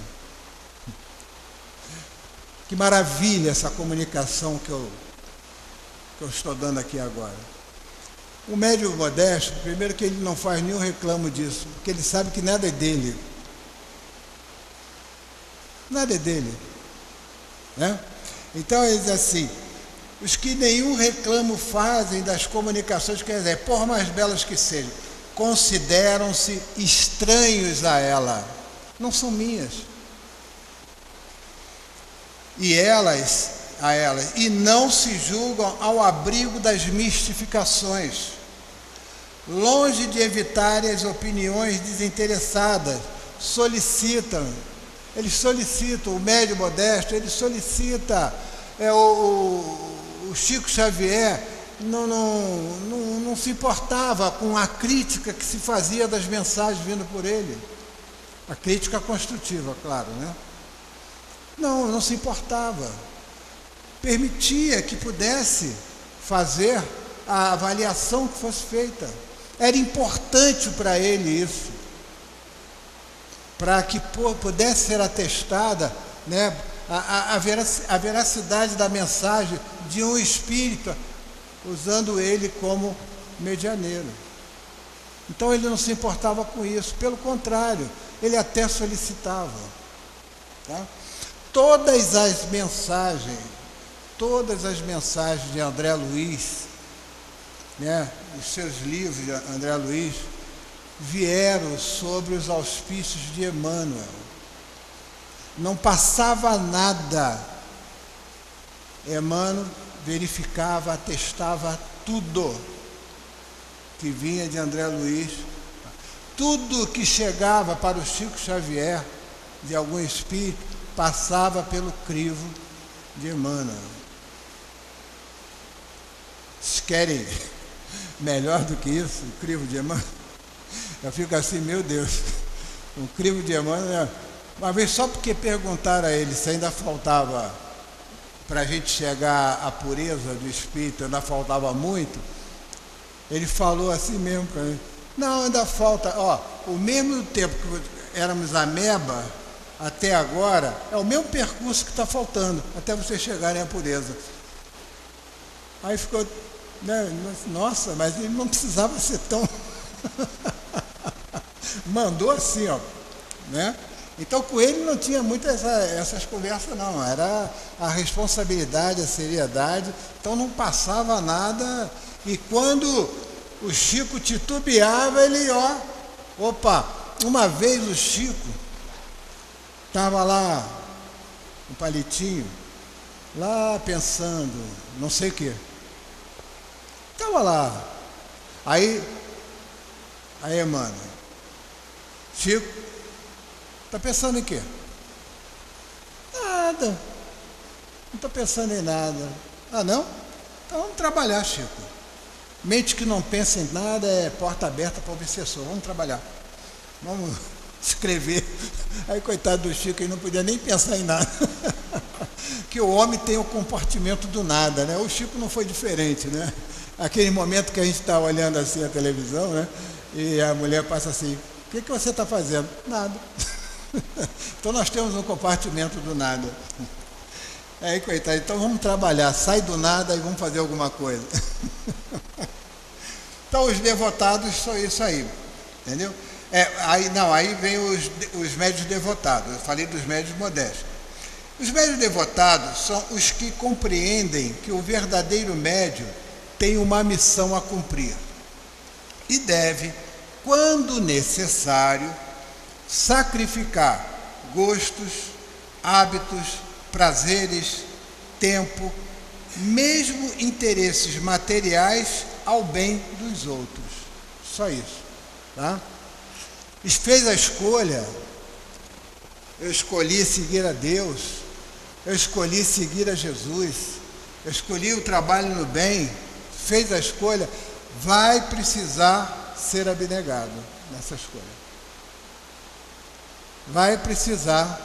S2: Que maravilha essa comunicação que eu estou dando aqui agora. O médium modesto, primeiro que ele não faz nenhum reclamo disso, porque ele sabe que nada é dele. Nada é dele. Né? Então ele diz assim, os que nenhum reclamo fazem das comunicações, quer dizer, por mais belas que sejam, consideram-se estranhos a ela. Não são minhas. E não se julgam ao abrigo das mistificações. Longe de evitarem as opiniões desinteressadas, eles solicitam, o médium modesto, ele solicita, o Chico Xavier, não se importava com a crítica que se fazia das mensagens vindo por ele. A crítica construtiva, claro, né? Não se importava. Permitia que pudesse fazer a avaliação que fosse feita. Era importante para ele isso, para que pudesse ser atestada, né, a veracidade da mensagem de um espírito, usando ele como medianeiro. Então ele não se importava com isso, pelo contrário, ele até solicitava. Tá? Todas as mensagens de André Luiz, né, os seus livros de André Luiz, vieram sobre os auspícios de Emmanuel. Não passava nada. Emmanuel verificava, atestava tudo que vinha de André Luiz. Tudo que chegava para o Chico Xavier, de algum espírito, passava pelo crivo de Emmanuel. Vocês querem melhor do que isso, o crivo de Emmanuel? Eu fico assim, meu Deus, o crivo de Emmanuel. Uma vez, só porque perguntaram a ele se ainda faltava, para a gente chegar à pureza do espírito, ainda faltava muito, ele falou assim mesmo para mim: não, ainda falta, o mesmo tempo que éramos ameba até agora, é o mesmo percurso que está faltando, até vocês chegarem à pureza. Aí ficou, né, nossa, mas ele não precisava ser tão... Mandou assim, né? Então com ele não tinha muito essas conversas, não. Era a responsabilidade, a seriedade. Então não passava nada. E quando o Chico titubeava, ele, opa, uma vez o Chico estava lá, no palitinho, lá pensando, não sei o quê. Estava lá. Aí, mano, Chico, está pensando em quê? Nada. Não estou pensando em nada. Ah, não? Então vamos trabalhar, Chico. Mente que não pensa em nada é porta aberta para o obsessor. Vamos trabalhar. Vamos escrever. Aí, coitado do Chico, ele não podia nem pensar em nada. Que o homem tem o compartimento do nada, né? O Chico não foi diferente, né? Aquele momento que a gente está olhando assim a televisão, né? E a mulher passa assim: o que você está fazendo? Nada. Então nós temos um compartimento do nada. Aí, coitado, então vamos trabalhar, sai do nada e vamos fazer alguma coisa. Então os devotados são isso aí, entendeu? Aí vem os médios devotados. Eu falei dos médios modestos. Os médios devotados são os que compreendem que o verdadeiro médium tem uma missão a cumprir e deve, quando necessário, sacrificar gostos, hábitos, prazeres, tempo, mesmo interesses materiais ao bem dos outros. Só isso, tá? Fez a escolha. Eu escolhi seguir a Deus, eu escolhi seguir a Jesus, eu escolhi o trabalho no bem. Fez a escolha, vai precisar ser abnegado nessa escolha. Vai precisar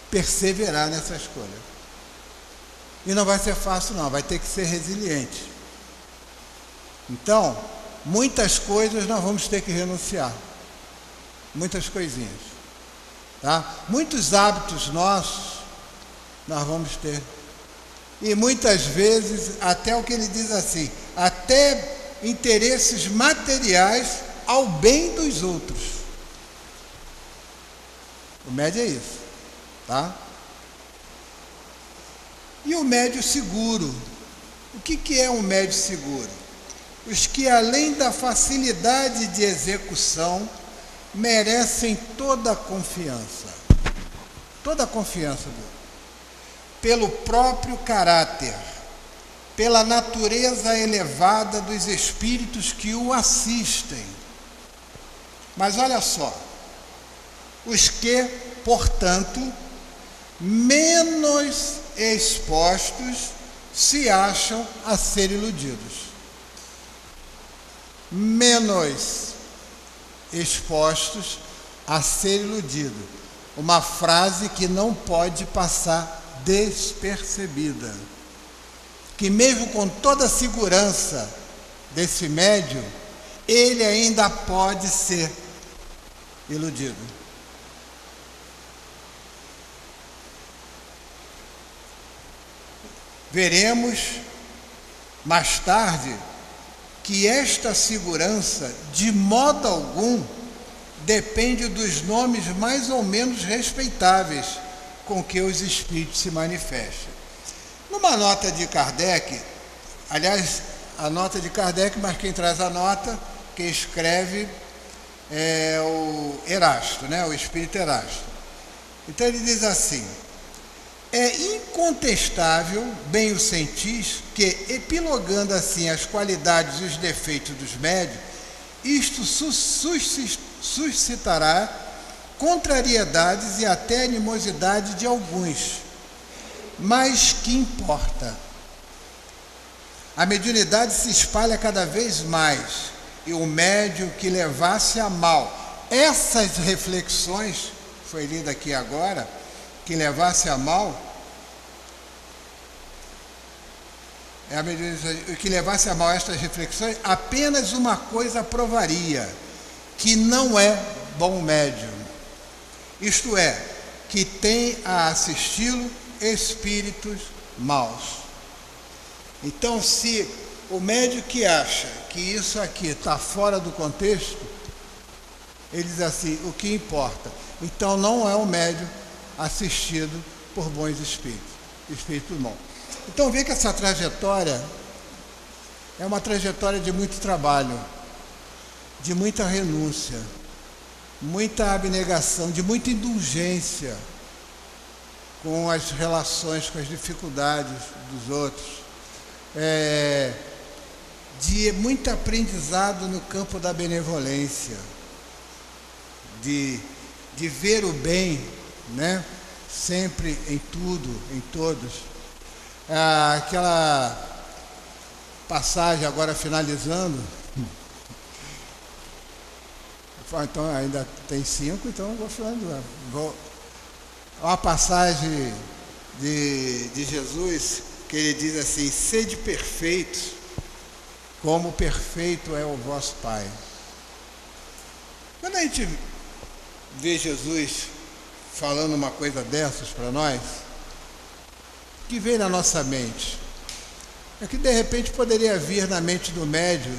S2: perseverar nessa escolha. E não vai ser fácil, não, vai ter que ser resiliente. Então, muitas coisas nós vamos ter que renunciar. Muitas coisinhas. Tá? Muitos hábitos nossos nós vamos ter. E muitas vezes, até o que ele diz assim, até interesses materiais ao bem dos outros. O médio é isso, tá? E o médio seguro? O que é um médio seguro? Os que, além da facilidade de execução, merecem toda a confiança pelo próprio caráter, pela natureza elevada dos espíritos que o assistem. Mas olha só, os que, portanto, menos expostos se acham a ser iludidos, menos expostos a ser iludido. Uma frase que não pode passar despercebida. Que mesmo com toda a segurança desse médium, ele ainda pode ser iludido. Veremos mais tarde que esta segurança, de modo algum, depende dos nomes mais ou menos respeitáveis com que os espíritos se manifestam. Numa nota de Kardec, aliás, a nota de Kardec, mas quem traz a nota, quem escreve é o Erasto, o espírito Erasto. Então ele diz assim: é incontestável, bem o sentis, que, epilogando assim as qualidades e os defeitos dos médiuns, isto suscitará contrariedades e até animosidade de alguns. Mas que importa? A mediunidade se espalha cada vez mais, e o médium que levasse a mal essas reflexões, foi lido aqui agora, que levasse a mal, que levasse a mal estas reflexões, apenas uma coisa provaria: que não é bom médium. Isto é, que tem a assisti-lo espíritos maus. Então, se o médium que acha que isso aqui está fora do contexto, ele diz assim: o que importa? Então não é um médium assistido por bons espíritos bons. Então vê que essa trajetória é uma trajetória de muito trabalho, de muita renúncia, muita abnegação, de muita indulgência com as relações, com as dificuldades dos outros, de muito aprendizado no campo da benevolência, de ver o bem, sempre em tudo, em todos. Aquela passagem, agora finalizando, então ainda tem 5, então eu vou finalizar. Uma passagem de Jesus, que ele diz assim: sede perfeitos, como perfeito é o vosso Pai. Quando a gente vê Jesus falando uma coisa dessas para nós, o que vem na nossa mente? É que de repente poderia vir na mente do médium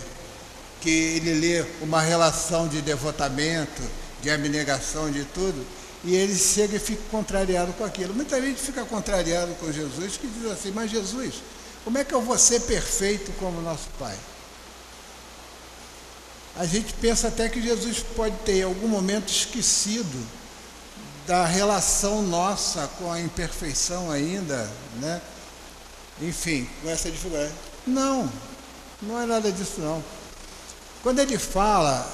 S2: que ele lê uma relação de devotamento, de abnegação, de tudo, e ele chega e fica contrariado com aquilo. Muita gente fica contrariado com Jesus, que diz assim: mas Jesus, como é que eu vou ser perfeito como nosso Pai? A gente pensa até que Jesus pode ter em algum momento esquecido da relação nossa com a imperfeição ainda, Enfim, com essa dificuldade. Não é nada disso não. Quando ele fala,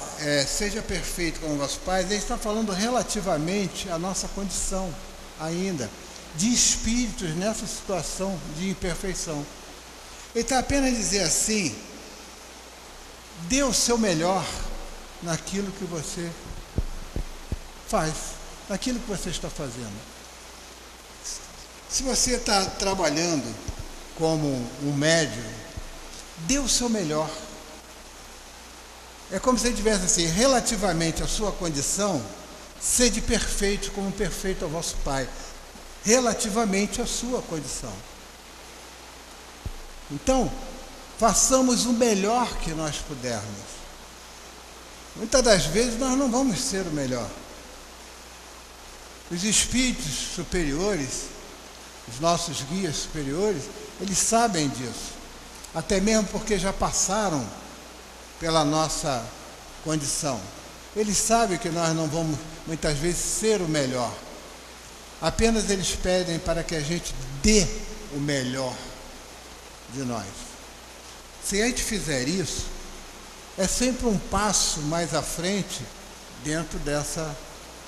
S2: seja perfeito como vosso Pai, ele está falando relativamente à nossa condição ainda, de espíritos nessa situação de imperfeição. Ele está apenas dizendo assim: dê o seu melhor naquilo que você faz, naquilo que você está fazendo. Se você está trabalhando como um médium, dê o seu melhor. É como se ele tivesse assim: relativamente à sua condição, sede perfeito como perfeito é o vosso Pai. Relativamente à sua condição. Então, façamos o melhor que nós pudermos. Muitas das vezes nós não vamos ser o melhor. Os espíritos superiores, os nossos guias superiores, eles sabem disso. Até mesmo porque já passaram pela nossa condição. Eles sabem que nós não vamos, muitas vezes, ser o melhor. Apenas eles pedem para que a gente dê o melhor de nós. Se a gente fizer isso, é sempre um passo mais à frente dentro dessa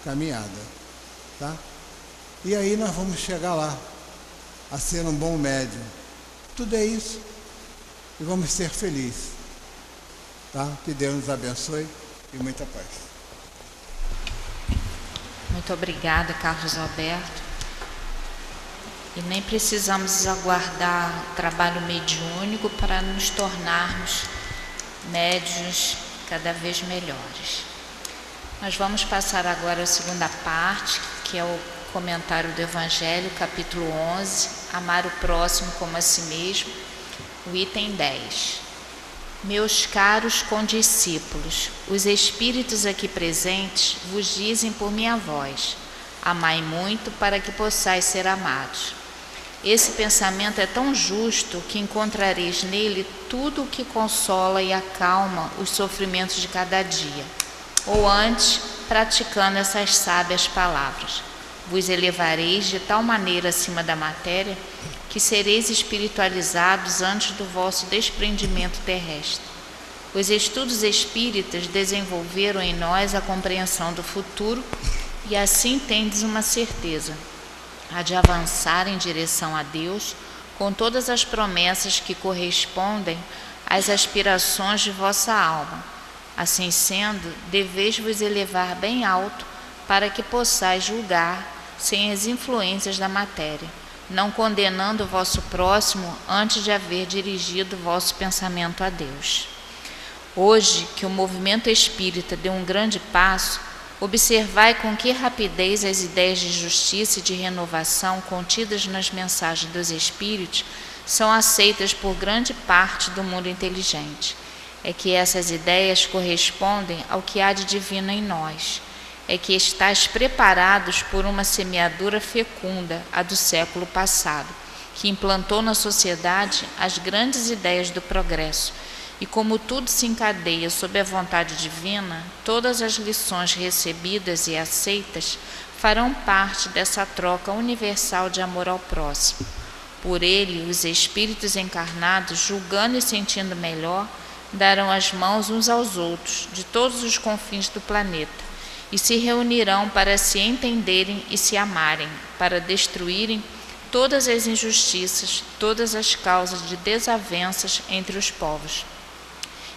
S2: caminhada, tá? E aí nós vamos chegar lá, a ser um bom médium, Tudo é isso. E vamos ser felizes. Tá? Que Deus nos abençoe e muita paz.
S1: Muito obrigada, Carlos Alberto. E nem precisamos aguardar trabalho mediúnico para nos tornarmos médiuns cada vez melhores. Nós vamos passar agora a segunda parte, que é o comentário do Evangelho, capítulo 11, amar o próximo como a si mesmo, o item 10. Meus caros condiscípulos, os espíritos aqui presentes vos dizem por minha voz: amai muito para que possais ser amados. Esse pensamento é tão justo que encontrareis nele tudo o que consola e acalma os sofrimentos de cada dia. Ou antes, praticando essas sábias palavras, vos elevareis de tal maneira acima da matéria que sereis espiritualizados antes do vosso desprendimento terrestre. Os estudos espíritas desenvolveram em nós a compreensão do futuro e assim tendes uma certeza, a de avançar em direção a Deus com todas as promessas que correspondem às aspirações de vossa alma. Assim sendo, deveis vos elevar bem alto para que possais julgar sem as influências da matéria, não condenando o vosso próximo antes de haver dirigido o vosso pensamento a Deus. Hoje, que o movimento espírita deu um grande passo, observai com que rapidez as ideias de justiça e de renovação contidas nas mensagens dos Espíritos são aceitas por grande parte do mundo inteligente. É que essas ideias correspondem ao que há de divino em nós. É que estáis preparados por uma semeadura fecunda, a do século passado, que implantou na sociedade as grandes ideias do progresso. E como tudo se encadeia sob a vontade divina, todas as lições recebidas e aceitas farão parte dessa troca universal de amor ao próximo. Por ele, os espíritos encarnados, julgando e sentindo melhor, darão as mãos uns aos outros, de todos os confins do planeta, e se reunirão para se entenderem e se amarem, para destruírem todas as injustiças, todas as causas de desavenças entre os povos.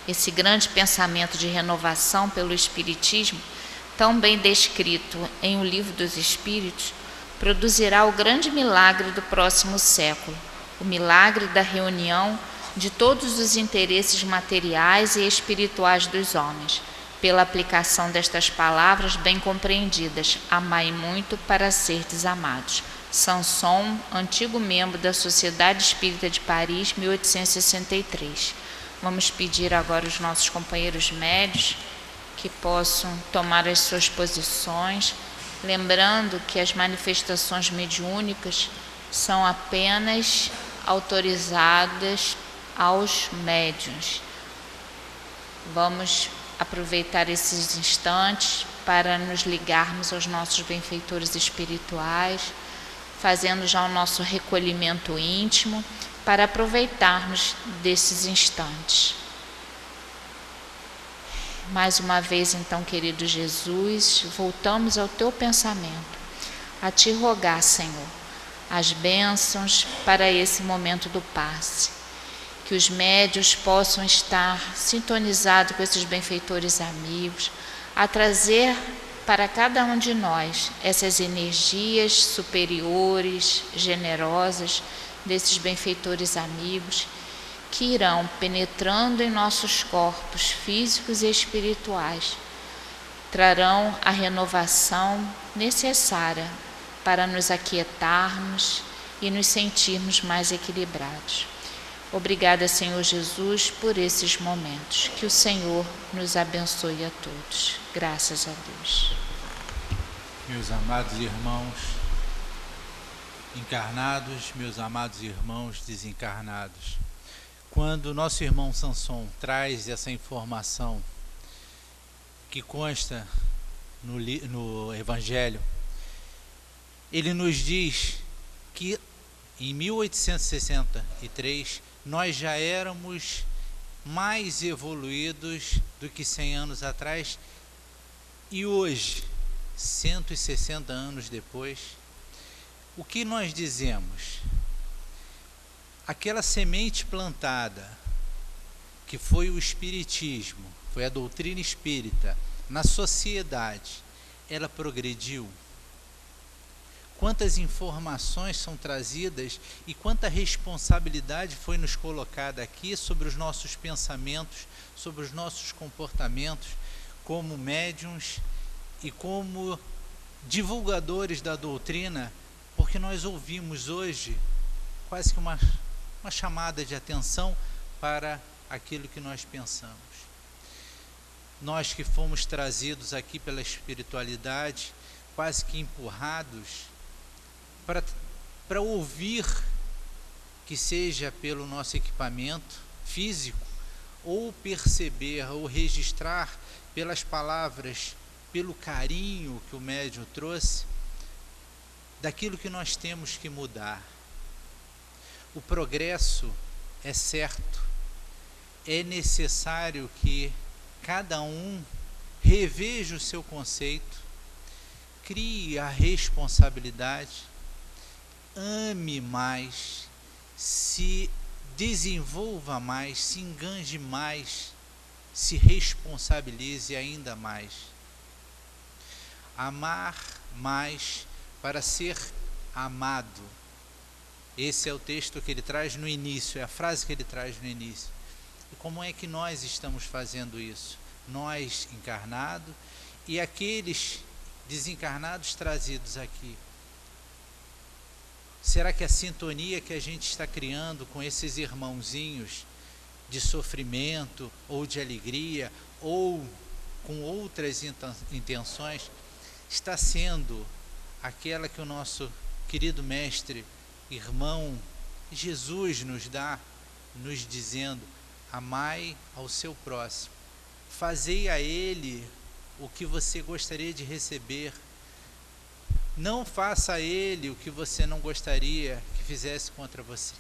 S1: Esse grande pensamento de renovação pelo Espiritismo, tão bem descrito em O Livro dos Espíritos, produzirá o grande milagre do próximo século, o milagre da reunião de todos os interesses materiais e espirituais dos homens, pela aplicação destas palavras bem compreendidas: amai muito para serdes amados. Sanson, antigo membro da Sociedade Espírita de Paris, 1863. Vamos pedir agora aos nossos companheiros médios que possam tomar as suas posições, lembrando que as manifestações mediúnicas são apenas autorizadas aos médiuns. Vamos aproveitar esses instantes para nos ligarmos aos nossos benfeitores espirituais, fazendo já o nosso recolhimento íntimo, para aproveitarmos desses instantes. Mais uma vez, então, querido Jesus, voltamos ao teu pensamento, a te rogar, Senhor, as bênçãos para esse momento do passe, que os médios possam estar sintonizados com esses benfeitores amigos, a trazer para cada um de nós essas energias superiores, generosas, desses benfeitores amigos, que irão penetrando em nossos corpos físicos e espirituais, trarão a renovação necessária para nos aquietarmos e nos sentirmos mais equilibrados. Obrigada, Senhor Jesus, por esses momentos. Que o Senhor nos abençoe a todos. Graças a Deus.
S3: Meus amados irmãos encarnados, meus amados irmãos desencarnados, quando nosso irmão Sanson traz essa informação que consta no Evangelho, ele nos diz que em 1863 nós já éramos mais evoluídos do que 100 anos atrás, e hoje, 160 anos depois, o que nós dizemos? aquela semente plantada, que foi o espiritismo, foi a doutrina espírita, na sociedade, ela progrediu? Quantas informações são trazidas e quanta responsabilidade foi nos colocada aqui sobre os nossos pensamentos, sobre os nossos comportamentos, como médiuns e como divulgadores da doutrina, porque nós ouvimos hoje quase que uma chamada de atenção para aquilo que nós pensamos. Nós que fomos trazidos aqui pela espiritualidade, quase que empurrados para ouvir, que seja pelo nosso equipamento físico, ou perceber, ou registrar pelas palavras, pelo carinho que o médium trouxe, daquilo que nós temos que mudar. O progresso é certo, é necessário que cada um reveja o seu conceito, crie a responsabilidade, ame mais, se desenvolva mais, se enganje mais, se responsabilize ainda mais. Amar mais para ser amado. Esse é o texto que ele traz no início, é a frase que ele traz no início. E como é que nós estamos fazendo isso? Nós encarnados e aqueles desencarnados trazidos aqui. Será que a sintonia que a gente está criando com esses irmãozinhos de sofrimento ou de alegria ou com outras intenções está sendo aquela que o nosso querido mestre, irmão Jesus nos dá, nos dizendo: amai ao seu próximo, fazei a ele o que você gostaria de receber, não faça a ele o que você não gostaria que fizesse contra você.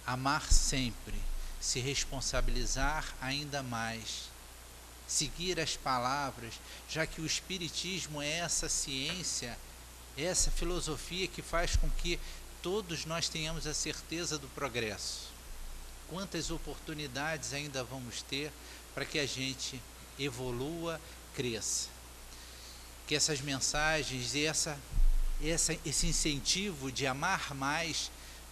S3: Amar sempre, se responsabilizar ainda mais, seguir as palavras, já que o espiritismo é essa ciência, essa filosofia que faz com que todos nós tenhamos a certeza do progresso. Quantas oportunidades ainda vamos ter para que a gente evolua, cresça. Que essas mensagens e esse incentivo de amar mais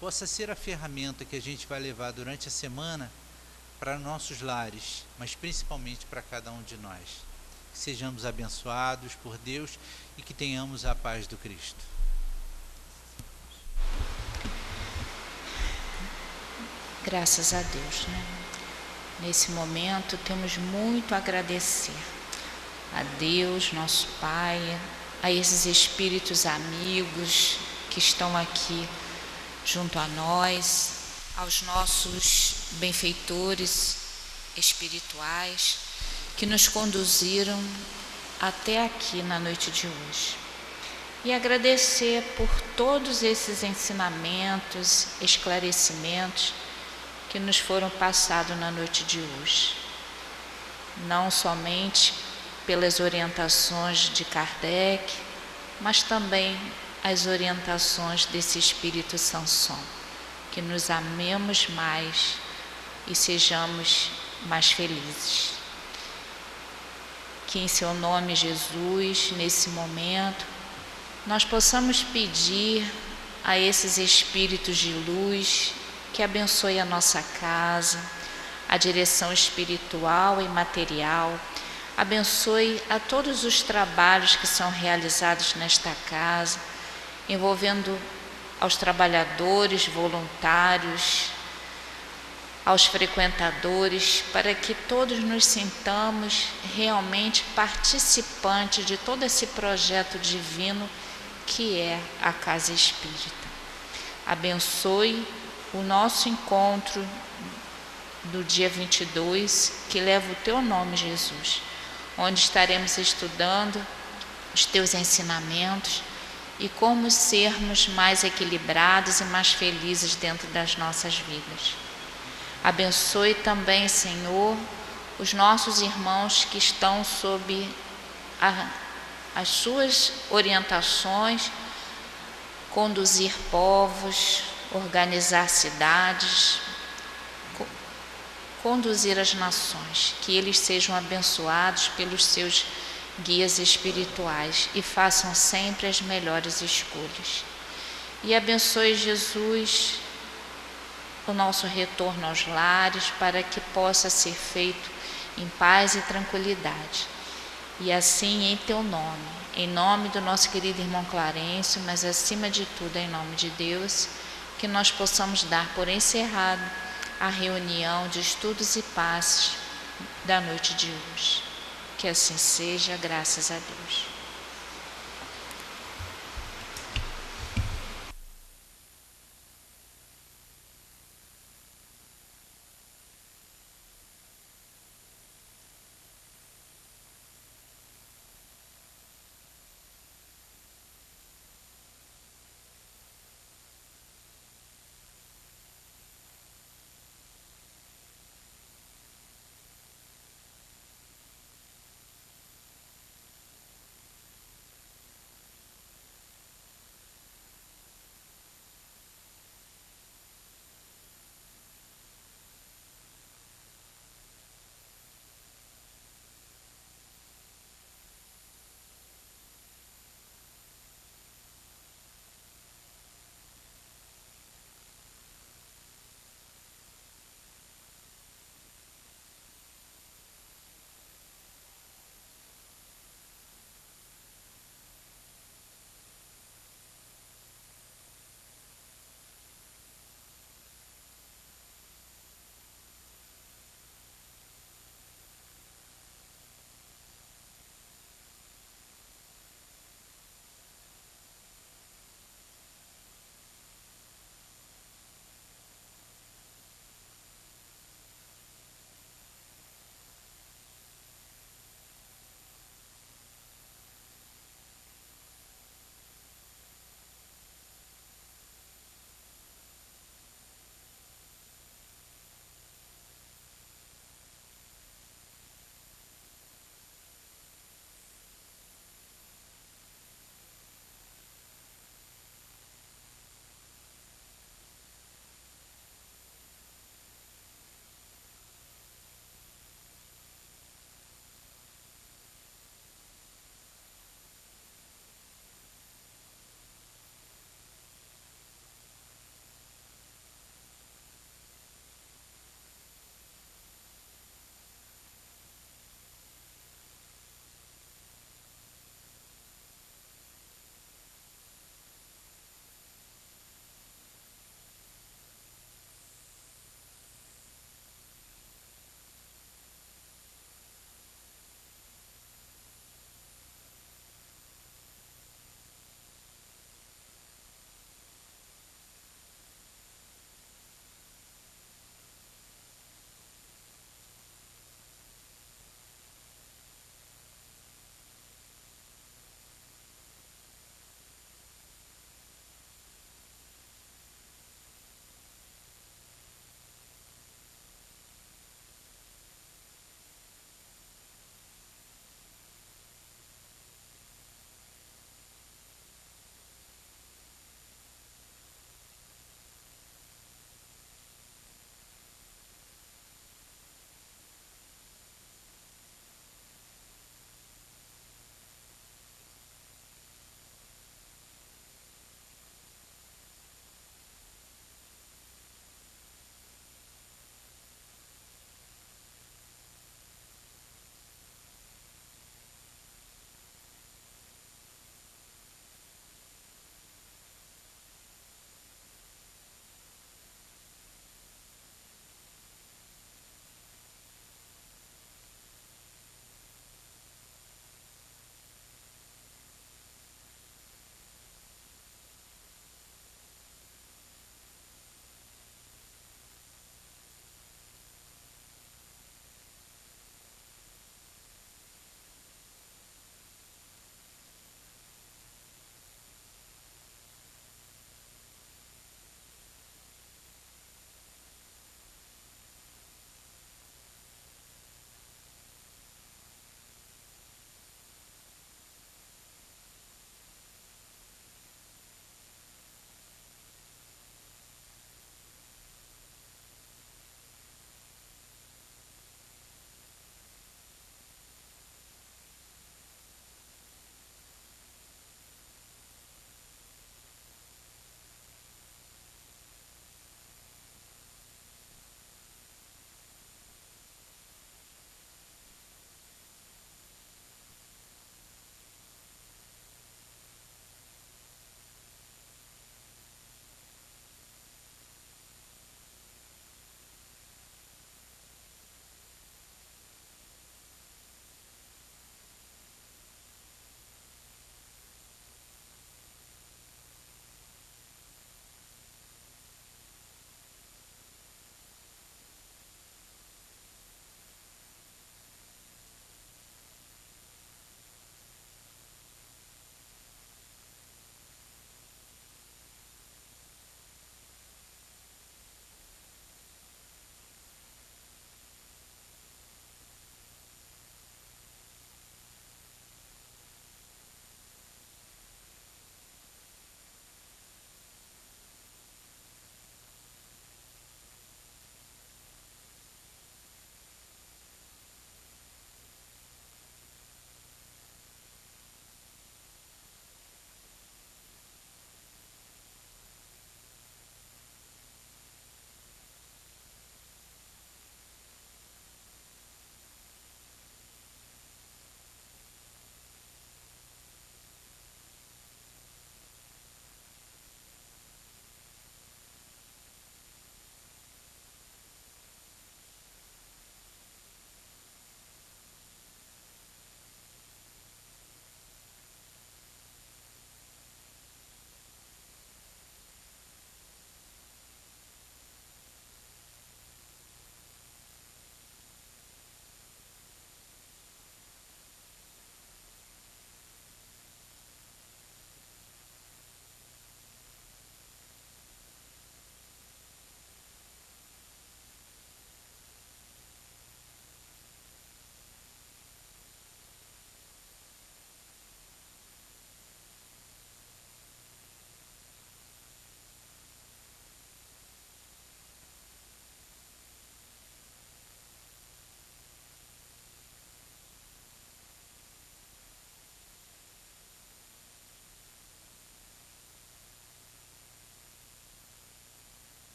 S3: possa ser a ferramenta que a gente vai levar durante a semana para nossos lares, mas principalmente para cada um de nós. Que sejamos abençoados por Deus e que tenhamos a paz do Cristo.
S1: Graças a Deus, né? Nesse momento temos muito a agradecer a Deus, nosso Pai, a esses espíritos amigos que estão aqui junto a nós, aos nossos benfeitores espirituais que nos conduziram até aqui na noite de hoje. E agradecer por todos esses ensinamentos, esclarecimentos que nos foram passados na noite de hoje. Não somente pelas orientações de Kardec, mas também as orientações desse Espírito Sanson, que nos amemos mais e sejamos mais felizes. Que em seu nome, Jesus, nesse momento, nós possamos pedir a esses espíritos de luz que abençoe a nossa casa, a direção espiritual e material, abençoe a todos os trabalhos que são realizados nesta casa, envolvendo aos trabalhadores, voluntários, aos frequentadores, para que todos nos sintamos realmente participantes de todo esse projeto divino que é a Casa Espírita. Abençoe o nosso encontro do dia 22, que leva o teu nome, Jesus, onde estaremos estudando os teus ensinamentos e como sermos mais equilibrados e mais felizes dentro das nossas vidas. Abençoe também, Senhor, os nossos irmãos que estão sob as suas orientações, conduzir povos, organizar cidades, conduzir as nações, que eles sejam abençoados pelos seus guias espirituais e façam sempre as melhores escolhas. E abençoe, Jesus, o nosso retorno aos lares, para que possa ser feito em paz e tranquilidade. E assim, em teu nome, em nome do nosso querido irmão Clarencio, mas acima de tudo em nome de Deus, que nós possamos dar por encerrado a reunião de estudos e passes da noite de hoje. Que assim seja, graças a Deus.